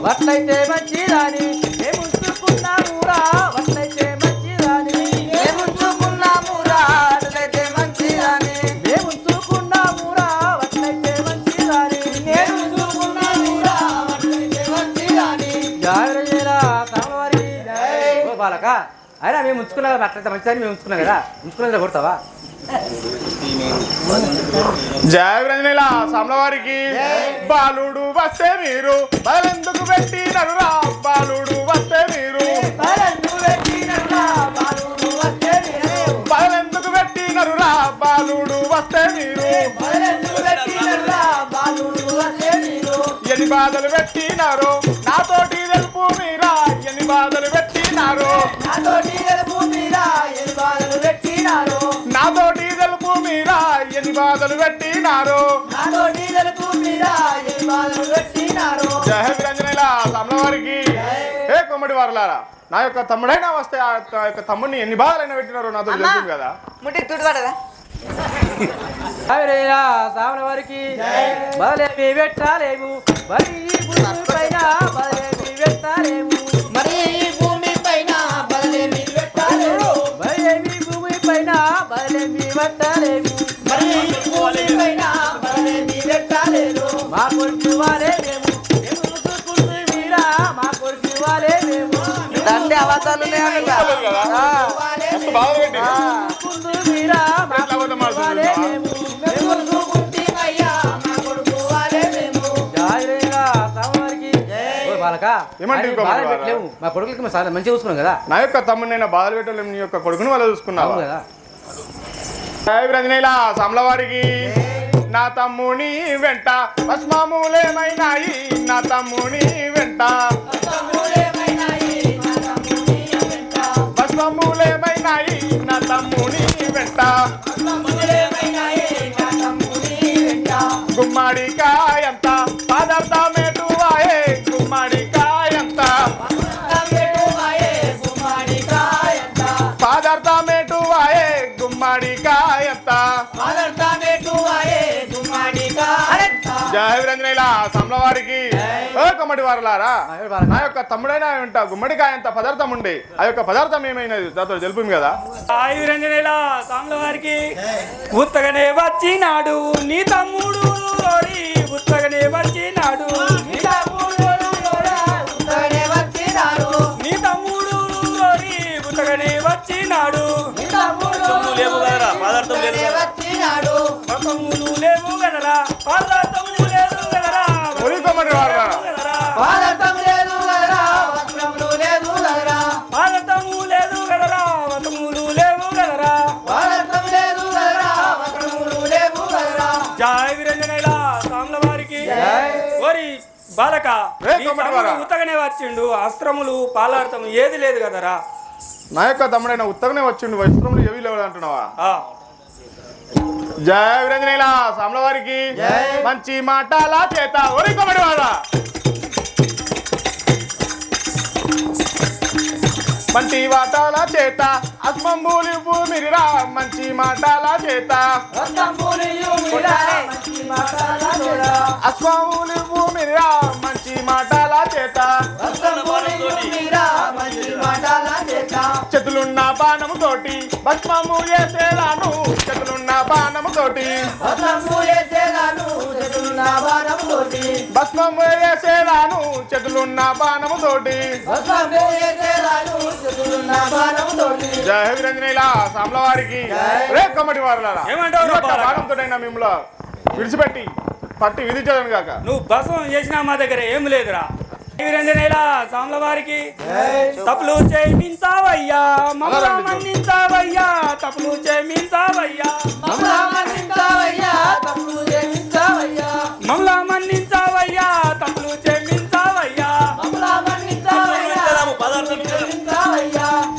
వట్లయితే మంచిదాని మేము ఉంచుకున్నామురా వట్లయితే మంచిదాని మేము ఉంచుకున్నామురా అట్లయితే మంచిదాని మేము ఉంచుకున్నామురా వట్లయితే మంచిదాని నేను ఉంచుకున్నామురా వట్లయితే మంచిదాని జాగ్రత్త సామవారి ఓ బాలక అయినా మేము ఉంచుకున్నాం కదా అట్లయితే మంచిదని మేము ఉంచుకున్నాం కదా ఉంచుకున్నది కొడతావా జయ విరంజనేల సామ్లవారికి బాలుడు వస్తే మీరు బలెందుకు పెట్టినరురా బాలుడు వస్తే మీరు బలెందుకు పెట్టినరురా బాలుడు వస్తే మీరు ఎన్ని బాధలు పెట్టినారో నాతోటి తెలుపు మీరా ఎన్ని బాధలు పెట్టినారో నాతోటి తెలుపు మీరా ఎన్ని బాధలు పెట్టినారో జయ విరంజనేల సామ్లవారికి ఏ కొమ్మడి వారలారా నా యొక్క తమ్ముడైనా వస్తే ఆ యొక్క తమ్ముడిని ఎన్ని బాధలైనా పెట్టినారో నాతో తెలుసు కదా. ముట్టికి తుడిపడదా సామల వారికి బలేమి పెట్టాలేము మరి ఈ భూమి పైన బలేమి పెట్టాలేము మరి ఈ భూమి పైన బలేమి పెట్టాలేము బలేమి భూమి పైన బలేమి పెట్టాలేము మరి ఈ భూమి పైన బలేమి పెట్టాలేము మా కొడుకు వారే మేము చూసుకుంటే మీరా మా కొడుకు వారే మేము దండి అవతాలు మస్తు బాధలు పెట్టిరు. మీరా మా ఎట్లా అబద్ధం ఆడుతున్నారు వారే చూసావా? మేము జాగ్రత్త సామవారికి ఓ బాలక ఏమంటే ఇంకో బాధ మాట పెట్టలేము మా కొడుకులకి మేము చాలా మంచిగా చూసుకున్నాం కదా నా యొక్క తమ్ముడినైనా బాధలు పెట్టలేము నీ యొక్క కొడుకుని వాళ్ళు చూసుకున్నావు అవును కదా జయ విరంజనేల సామ్లవారికి నా తమ్ముని వెంట భస్మములేమైనాయి నా తమ్ముని వెంట భస్మములేమైనాయి నా తమ్ముని వెంట గుమ్మడికాయంత పదార్థమేటువాయే గుమ్మడికాయంత పదార్థమేటువాయే గుమ్మడికాయంత జయ విరంజనేల సామ్లవారికి ఓ కమ్మడి వారలారా నా యొక్క తమ్ముడైనా వెంట గుమ్మడికాయంత పదార్థం ఉండే ఆ యొక్క పదార్థం ఏమైనది దాంతో తెలుపు కదా. ఆయుధ రంజనేల సామ్లవారికి ఉత్తగనే వచ్చినాడు నీ తమ్ముడు ఓరి ఉత్తగనే వచ్చినాడు నీ తమ్ముడు ఓరి ఉత్తగనే వచ్చినాడు పదార్థములు లేవు కదరా పదార్థములు లేవు కదరా ఒరి కమ్మడి వారలారా పదార్థము లేదు కదరా వస్త్రములు లేవు కదరా జయ విరంజనేల సామ్లవారికి ఓరి బాలక నీ తమ్ముడు ఉత్తగనే వచ్చిండు అస్త్రములు పాలార్థం ఏది లేదు కదరా నా యొక్క తమ్ముడైన ఉత్తగనే వచ్చిండు వస్త్రములు ఏవి లేవు అంటున్నావా. ఆ. జయ విరంజనేల సామ్లవారికి మంచి మాటల చేత ఒరి కమ్మడి వారా మంచి మాటల చేత అస్మంబులి భూమిరా మంచి మాటల చేత అస్మంబులి భూమిరా మంచి మాటల చేత చేతులున్న బాణము తోటి భస్మము వేసేలాను చేతులున్న బాణము తోటి భస్మము వేసేలాను చేతులున్న బాణము తోటి జయ వీరంజనేయుల సామ్ల వారికి రే కమ్మటి వారులారా ఏమంటావు బాణంతోనైనా మిమ్మల్ని విడిచిపెట్టి పట్టి విధించదని కాక నువ్వు భస్మం చేసినా మా దగ్గర ఏం లేదురా వీరంజనేయుల సామ్ల వారికి తప్పులు చేయించావయ్యా మమ్మల్ని మన్నించావయ్యా తప్పులు చేయించావయ్యా మమ్మల్ని మన్నించావయ్యా తప్పులు చేయించావయ్యా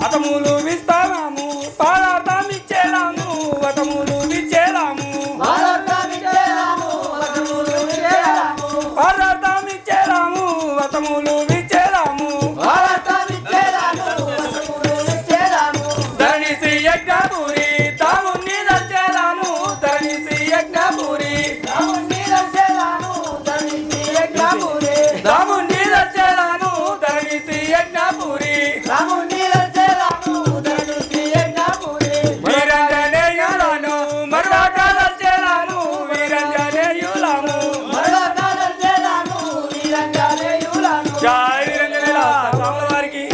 అతములు విస్తాము పదార్థం ఇచ్చేలాము అతములు విచ్చేలాము పదార్థం ఇచ్చేలాము అతములు విచ్చేలాము ధరణిసి యజ్ఞపురి తాముని దచ్చేలాము ధరణిసి యజ్ఞపురి తాముని దచ్చేలాను ధరణిసి యజ్ఞపురి వీరంజనేయులను మరువాక దచ్చేలాను వీరంజనేయులము జై వీరంజనేయుల సామ్ల వారికి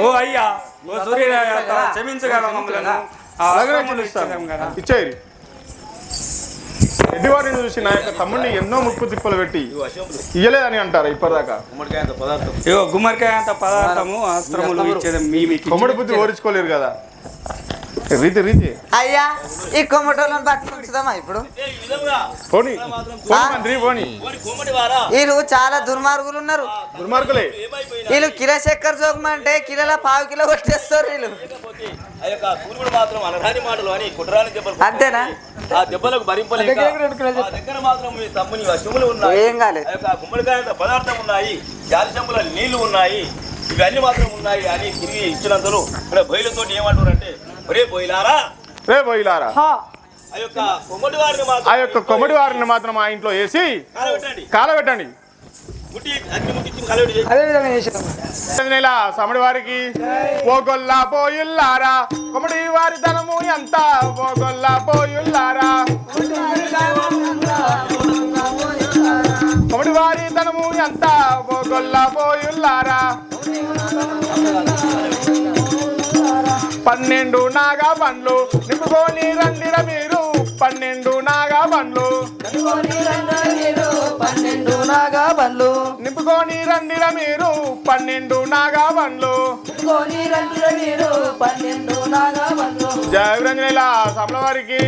ఓ అయ్యా ఓ సూర్య క్షమించగల మమ్మల్ని అలాగనే క్షమిస్తాను కదా ఇచ్చేయి ఎడ్డివారిని చూసి నా యొక్క తమ్ముడిని ఎన్నో ముప్పు తిప్పలు పెట్టి ఇయ్యలేదని అంటారు ఇప్పటిదాకా ఇగో గుమ్మడికాయ అంత పదార్థము అస్త్రములు ఇచ్చేది మీకు కొమ్మడి బుద్ధి ఓడించుకోలేరు కదా రీతి రీతి అయ్యా ఈ కొమ్మటోళ్ళని పట్టుకుంటుందామా ఇప్పుడు పోనీ పోనీ పోనీ వీళ్ళు చాలా దుర్మార్గులు ఉన్నారు దుర్మార్గులే వీళ్ళు కిలో చక్కెర జోకమంటే కిలోల 1/2 కిలో కొట్టేస్తారు వీళ్ళు మాత్రం అనరాని మాటలు అని కుట్రాని దెబ్బలు అంతేనా ఆ దెబ్బలకు భరింపలేక మా దగ్గర మాత్రం మీ తమ్ముని వశములు ఉన్నాయి ఏం కాలేదు ఆ యొక్క గుమ్మడికాయ పదార్థం ఉన్నాయి జాలి చెంబుల నీళ్లు ఉన్నాయి ఇవన్నీ మాత్రం ఉన్నాయి అని తిరిగి ఇచ్చినందులో ఇక్కడ బయలుతో ఏమంటారంటే ఒరే బయలారా రే బోయిలారా ఆ యొక్క కొమ్మడి వారిని మాత్రం ఆ యొక్క కొమ్మడి వారిని మాత్రం ఆ ఇంట్లో వేసి కాలబెట్టండి కాలబెట్టండి ముట్టి అగ్ని ముట్టించి కాలబెట్టి నెల సమడి వారికి ఓగొల్లా పోయుల్లారా కొమ్మడి వారి ధనము ఎంత ఓగొల్లా పోయుల్లారా కొమ్మడి వారి ధనము ఎంత ఓగొల్లా పోయుల్లారా 12 నాగా బండ్లు నింపుకొని రండిర మీరు 12 నాగా బండ్లు నింపుకొని రండిర మీరు 12 నాగా బండ్లు జయ వీరంజనేయుల సామ్ల వారికి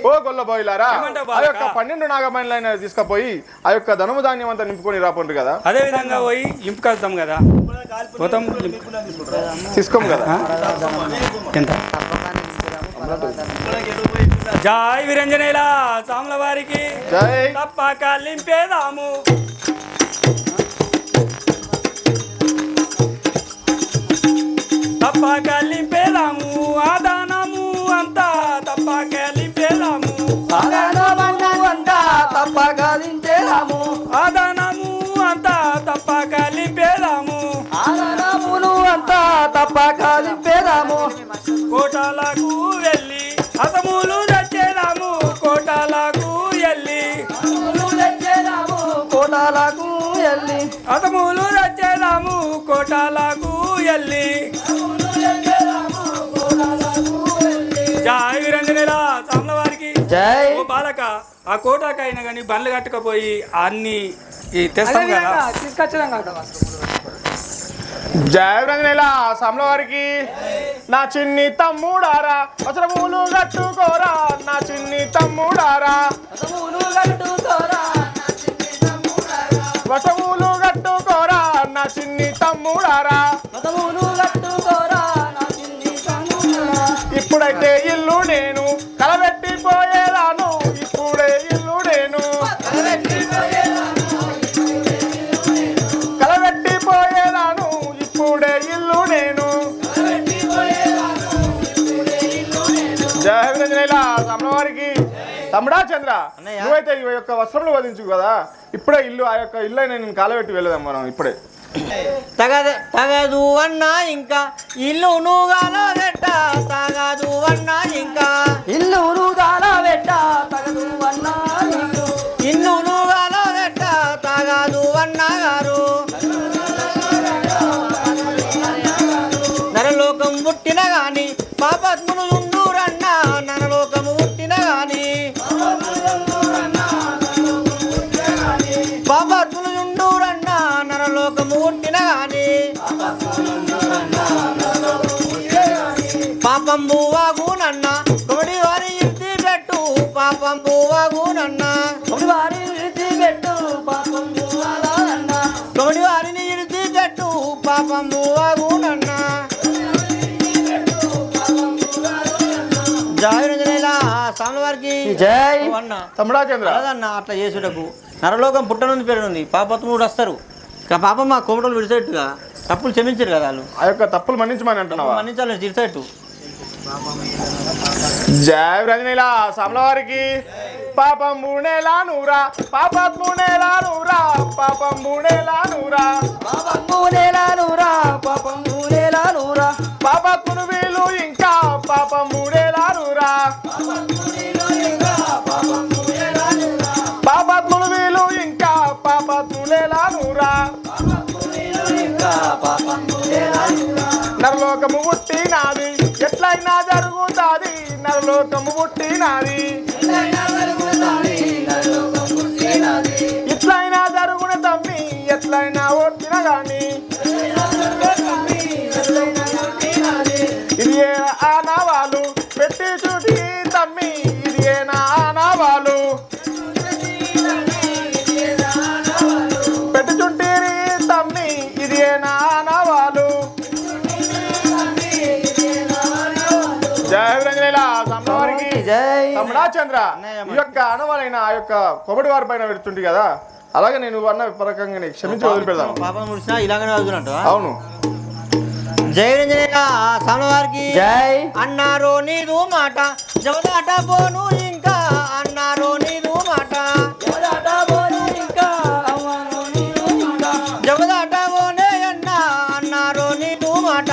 ఓ గొల్ల బోయిలారా ఆ యొక్క 12 నాగబండ్లైన తీసుకుపోయి ఆ యొక్క ధనము ధాన్యం అంతా నింపుకొని రాపండి కదా అదే విధంగా పోయి ఇంపుకొస్తాం కదా మొత్తం తీసుకోము కదా ఎంత జై వీరంజనేయుల సామ్ల వారికి జై తప్పక లింపేదాము తప్పక లింపేదాము ఆదానము అంతా తప్పక లింపేదాము ఆదానము అంతా తప్పక లింపేదాము కోటాలకు వెళ్ళి హతములు తెచ్చేదాము కోటాలకు వెళ్ళి హతములు తెచ్చేదాము కోటాలకు వెళ్ళి జై వీరంజనేయుల సామ్ల వారికి ఓ బాలక ఆ కోటాకైనా కానీ బండ్లు కట్టుకపోయి అన్ని తెస్తాం కదా జయ వీరంజనేయుల సామ్ల వారికి నా చిన్ని తమ్ముడారా వస్త్రములు కట్టుకోరా నా చిన్ని తమ్ముడారా వస్త్రములు కట్టుకోరా నా చిన్ని తమ్ముడారా ఇప్పుడైతే ఇల్లు నేను కలబెట్టిపోయేదాను ఇప్పుడే ఇల్లు నేను కలబెట్టిపోయేదాను ఇప్పుడే ఇల్లు నేను తమ్ముడా చంద్ర అన్నయ్య. నువ్వైతే ఈ యొక్క వస్త్రములు వధించు కదా ఇప్పుడే ఇల్లు ఆ యొక్క ఇల్లు అయినా నేను కాలబెట్టి వెళ్ళదాం మనం ఇప్పుడే తగదు అన్నా ఇంకా ఇల్లు నువ్వుగాల పెట్ట తగదు అన్నా ఇంకా ఇల్లు రుగాల పెట్ట తగదు అన్నా ఇల్లు నువ్వుగాల పెట్ట తగదు అన్నా గారు నరలోకం పుట్టిన గాని పాపాత్ములు ఉండురన్నా నరలోకము పుట్టిన గాని పాపాత్ములు ఉండురన్నా నరలోకము పుట్టిన గాని పాపం బువ్వాగునన్న కొడి వారి ఇంటి పెట్టు పాపం బువ్వాగునన్న వారి విడిచి పెట్టు పాపం రుగాలన్నా కొడి వారిని ఇడిచి పెట్టు పాపం బువ్వాగునన్న జాయిరంజనేలా స్వామి వారికి జై అన్న తమ్ముడా చంద్ర అదన్న అట్లా చేసుటకు నరలోకం పుట్టనుంది పేరుంది పాపత్ముడు వస్తారు ఇక పాపం మా కోమటలు విడిసేట్టుగా తప్పులు క్షమించారు కదా వాళ్ళు ఆ యొక్క తప్పులు మన్నించమని అంటున్నావా మన్నించాలని తీర్చేట్టు జయ రంజనీలా సామలవారికి పాపం బూణేలా నూరా పాపాత్మునేలా నూరా పాపం బూణేలా నూరా పాపం పూనేలా నూరా పాపం పూనేలా నూరా పాపాత్మును వీలు ఇంకా పాపం బూణేలా నూరా పాపాత్ములు వీలు ఇంకా పాపాత్ములేలా నూరా నరలోకము పుట్టినాది ఎట్లయినా జరుగుతాది నరలోకము పుట్టినాది ఇట్లయినా జరుగున తమ్మి ఎట్లయినా ఒట్టిన గాని ఇది ఏ ఆనవాలు పెట్టి చూటి తమ్మి ఇది ఏనా ఆనవాలు పెట్టుచుంటీరి తమ్మి ఇది ఏనా ఆనవాలు జయ రంజనేలా సమ్మవారికి జై తమ్ముడా చంద్ర ఈ యొక్క ఆనవాలైన ఆ యొక్క కొబడి వారి పైన పెడుతుంది కదా అలాగే నేను అన్న పరకంగా క్షమించి వదిలిపెడతాను పాపం ముడిచినా ఇలాగనే వదులున్నట్టు అవును జై రంజనేలా స్వామి వారికి జై అన్నారో నీదు మాట జవదాట పోను ఇంకా అన్నారో నీదు మాట జవదాట పోనే అన్నా అన్నారో నీదు మాట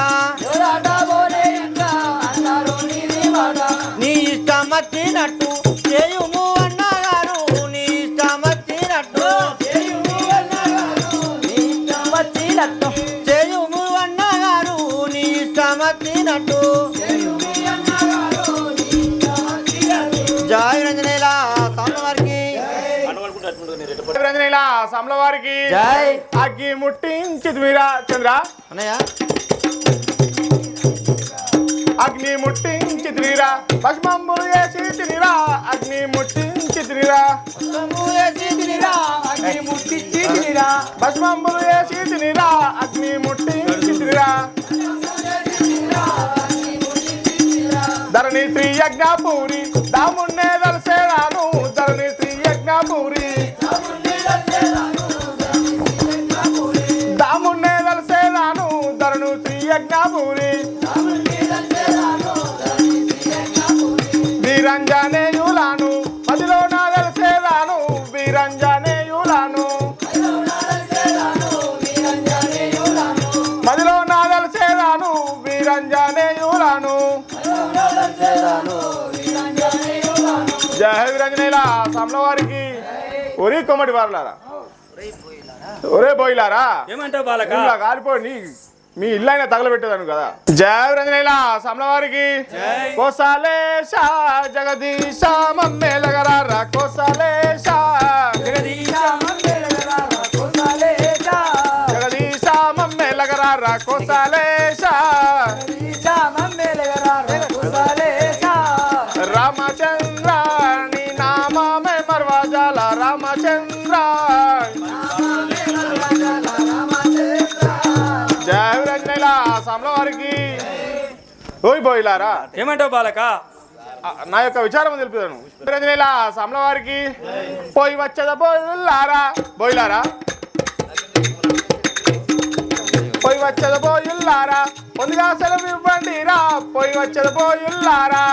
నీ ఇష్టం వచ్చినట్టు చేయుము అన్నగారు నీ ఇష్టం వచ్చినట్టు చేయుము అన్నగారు నీ ఇష్టం వచ్చినట్టు జై రంజనేలా స్వామి వారికి రంజనేలా సామలవారికి జై అగ్గి ముట్టించి మీరా చంద్ర అన్నయ్య అగ్ని ముట్టించి తిరిరా భస్మంబులు వేసి తిరిరా అగ్ని ముట్టించి తిరిరా భస్మంబులు వేసి తిరిరా అగ్ని ముట్టించి తిరిరా ధరణి శ్రీ యజ్ఞాపూరి దామున్నే దలసేరాను ధరణి శ్రీ యజ్ఞాపూరి దామున్నే దలసేరాను ధరణు శ్రీ యజ్ఞాపూరి వీరంజనేయులాను మదిలో నా దలసేరాను వీరంజనేయులాను మదిలో నా దలసేరాను వీరంజనేయులాను జయ వీరంజనేలా సామలవారికి ఒరే కొమ్మటి వారలారా ఒరే బోయిలారా ఏమంటావు బాలక ఇలా కాలిపోయి మీ ఇల్లు అయినా తగలబెట్టేదాను కదా జయ రంజనేలా సామలవారికి కోసాలేశ జగదీశ మమ్మేలగరారా కోసాలేశ జగదీశ మమ్మేలగరారా కోసాలేశ రామచంద్ర నీ నామే మర్వాజాల రామచంద్ర జయ రంజనేలా సామలవారికి ఓయ్ బోయిలారా ఏమంటావు బాలక నా యొక్క విచారం తెలుపుతాను రంజనేలా సామలవారికి పోయి వచ్చేదా బోయిల్లారా బోయిలారా పోయి వచ్చేదా బోయిల్లారా పొందుగా సెలవు ఇవ్వండి రా పోయి వచ్చేదా బోయిల్లారా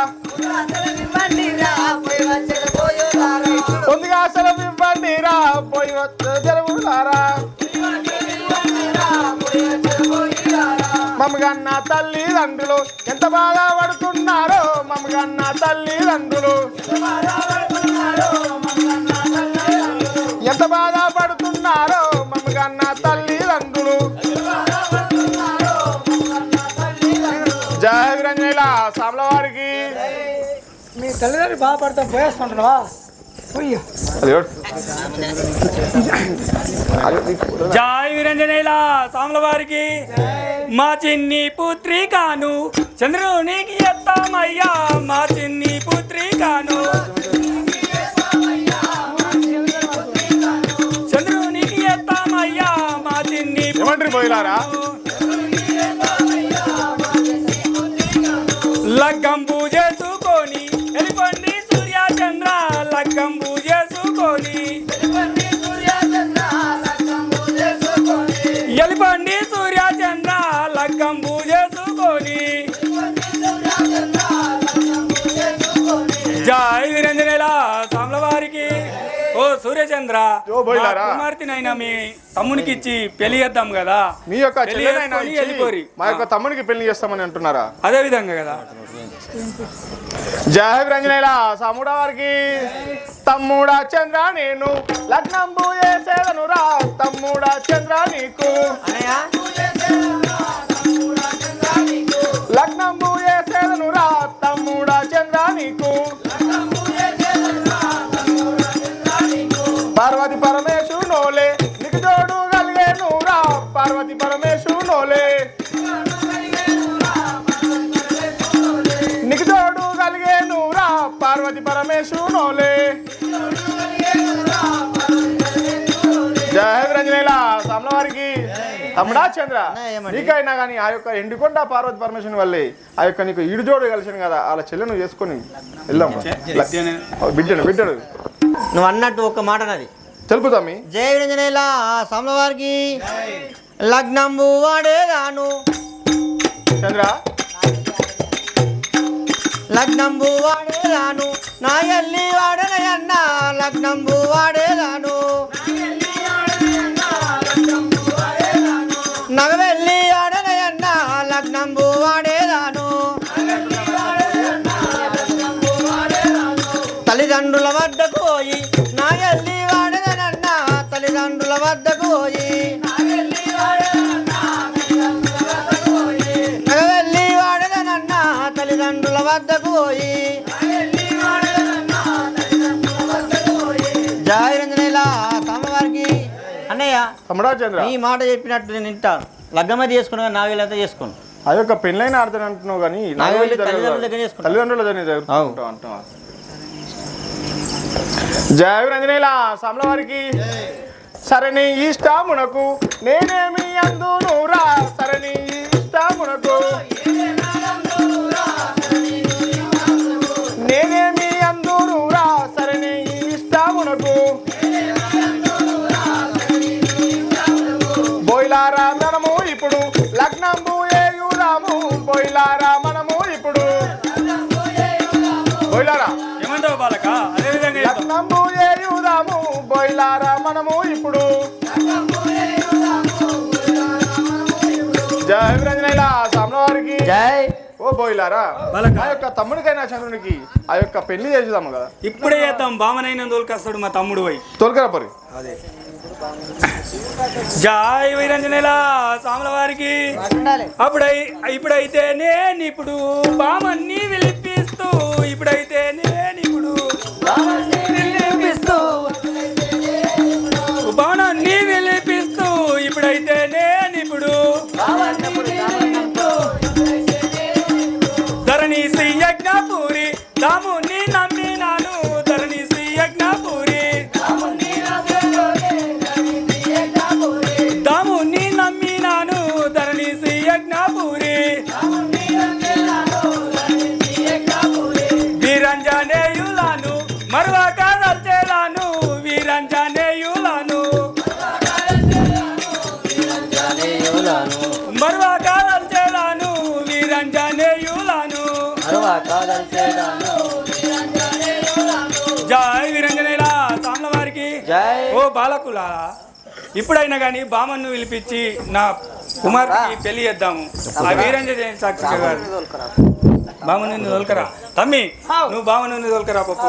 పోయి ముందుగా సెలవు ఇవ్వండి రా పోయి వచ్చే జరువులారా మమ్మగన్న తల్లిదండ్రులు ఎంత బాగా పడుతున్నారో మమ్మగన్న తల్లిదండ్రులు ఎంత బాగా పడుతున్నారో మమ్మగన్న తల్లిదండ్రులు జయ విరంజనేల సామల వారికి మీ తల్లిదండ్రులు బాధపడతా పోయేస్తుంటున్నావా పోయ్యా జై వీరంజనేల సాముల వారికి మా చిన్ని పుత్రికాను చంద్రునికి ఎత్తామయ్యా మా చిన్ని పుత్రికాను చంద్రునికి ఎత్తామయ్యా మా చిన్ని ఏమంటారు పోయిలారా లగ్గంబు చేసుకొని ఎలిపండి సూర్య చంద్ర లగ్గంబు చేసుకొని ఎలిపండి సూర్య చంద్ర లగ్గంబు చేసుకొని జై వీరంజనేల సాముల వారికి ఓ సూర్యచంద్ర ఓ బోయిలారా. కుమార్తెనైనా మీ తమ్మునికి ఇచ్చి పెళ్లి చేద్దాం కదా మీ యొక్క పెళ్లి చెల్లెనైనా చేసుకొని ఇచ్చి వెళ్ళిపోరి మా యొక్క తమ్మునికి పెళ్లి చేస్తామని అంటున్నారా అదే విధంగా కదా జయ విరంజనేల సాముడా వారికి తమ్ముడా చంద్ర నేను లగ్నంబు చేసేదను రా తమ్ముడా చంద్ర నీకు లగ్నంబు చేసేదను రా తమ్ముడా చంద్ర నీకు పార్వతి పరమేశు నోలే నీకు జోడు కలిగేను రా పార్వతి పరమేశు నోలే నీకు జోడు కలిగేను రా పార్వతి పరమేశు నోలే జయ విరంజనేల సామల వారికి తమ్ముడా చంద్ర నీకైనా కానీ ఆ యొక్క ఎండుకొండ పార్వతి పరమేశ్వరుని వల్లే ఆ యొక్క నీకు ఈడు జోడు కలిసాను కదా అలా చెల్లెను చేసుకొని వెళ్దాం బిడ్డడు నువ్వు అన్నట్టు ఒక మాట నాది తెలుపుతామి జయ విరంజనేల సామల వారికి లగ్నంబు వాడేదాను చంద్ర లగ్నంబు వాడేదాను నా ఎల్లి వాడనయన్న లగ్నంబు వాడేదాను నగవెల్లి వాడనయన్న లగ్నంబు వాడేదాను తల్లిదండ్రుల వద్దకు పోయి నా ఎల్లి వాడనన్న తల్లిదండ్రుల వద్దకు పోయి నగవెల్లి వాడనన్న తల్లిదండ్రుల వద్దకు పోయి జయ విరంజనేల సామల వారికి అన్నయ్య తమ్ముడా చంద్ర ఈ మాట చెప్పినట్టు నేను వింటాను లగ్గమది చేసుకున్నా నా వీళ్ళతో చేసుకోను ఆ యొక్క పెళ్ళైన ఆడతాను అంటున్నావు కానీ నాగవెల్లి తల్లిదండ్రుల దగ్గర చేసుకుంటా. తల్లిదండ్రుల దగ్గర జరుగుతుంటావు అంటున్నావా జయ విరంజనేల సామల వారికి సరణి ఇష్టమునకు నేనేమి అందును రా సరణి ఇష్టమునకు నేనేమి అందును రా సరణి ఇష్టమునకు బోయిలారా మనము ఇప్పుడు లగ్నంబు ఏయురాము బోయిలారా మనము ఇప్పుడు బోయిలారా ఏమంటావు బాలక అదే విధంగా చేద్దాం. లగ్నంబు ఏయురాము బోయిలారా మనము ఇప్పుడు జయ విరంజనేల సామల వారికి జై ఓ బోయిలారా బాలక. ఆ యొక్క తమ్ముడికైనా చంద్రునికి ఆ యొక్క పెళ్లి చేద్దాము కదా ఇప్పుడే చేద్దాం బామనైన దోలుకొస్తాడు మా తమ్ముడు పోయి తోలుకరా పరి జై వీరంజనేల సాముల వారికి ఇప్పుడైతే నేను ఇప్పుడు బామన్ని విలిపిస్తూ ఇప్పుడైతే నేను ఇప్పుడు బామన్ని విలిపిస్తూ ఇప్పుడైతే నేను ఇప్పుడు ధరణి యజ్ఞపూరి దాముని నమ్మినాను ధరణి యజ్ఞపూరి దాముని నమ్మినాను ధరణి యజ్ఞపూరి వీరంజనేయులను మరువక దల్చేలాను వీరంజనేయులను మరువక దల్చేలాను వీరంజనేయులను జై వీరంజ బాలకులా, ఇప్పుడైనా కానీ బామన్ను పిలిపించి నా కుమార్తెకి పెళ్లి చేద్దాము. ఆ వీరంజన్ సాక్షి గారు బామను తోలుకరా. తమ్మి నువ్వు బామను తోలుకరా పప్పు.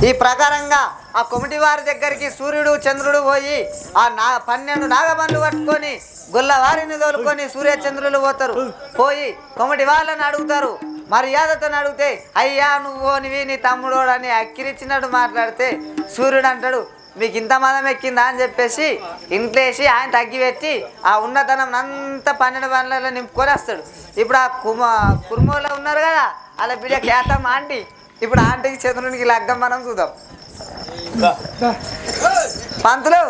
ఈ ప్రకారంగా ఆ కొమిటి వారి దగ్గరికి సూర్యుడు చంద్రుడు పోయి ఆ 12 నాగబండ్లు పట్టుకొని గొల్లవారిని తోలుకొని సూర్యచంద్రులు పోతారు. పోయి కొమిటి వాళ్ళని అడుగుతారు. మర్యాదతో అడిగితే అయ్యా నువ్వునివి నీ తమ్ముడోడు అని అక్కిరిచ్చినట్టు మాట్లాడితే సూర్యుడు అంటాడు మీకు ఇంత మదం ఎక్కిందా అని చెప్పేసి ఇంట్లేసి ఆయన తగ్గిపెట్టి ఆ ఉన్నతనం అంతా 12 బండ్లలో నింపుకొని వస్తాడు. ఇప్పుడు ఆ కుర్మోలో ఉన్నారు కదా అలా బిడ్డ కేతమ్మ ఆంటీ. ఇప్పుడు ఆంటీకి చంద్రునికి లగ్గం మనం చూద్దాం. పంతులు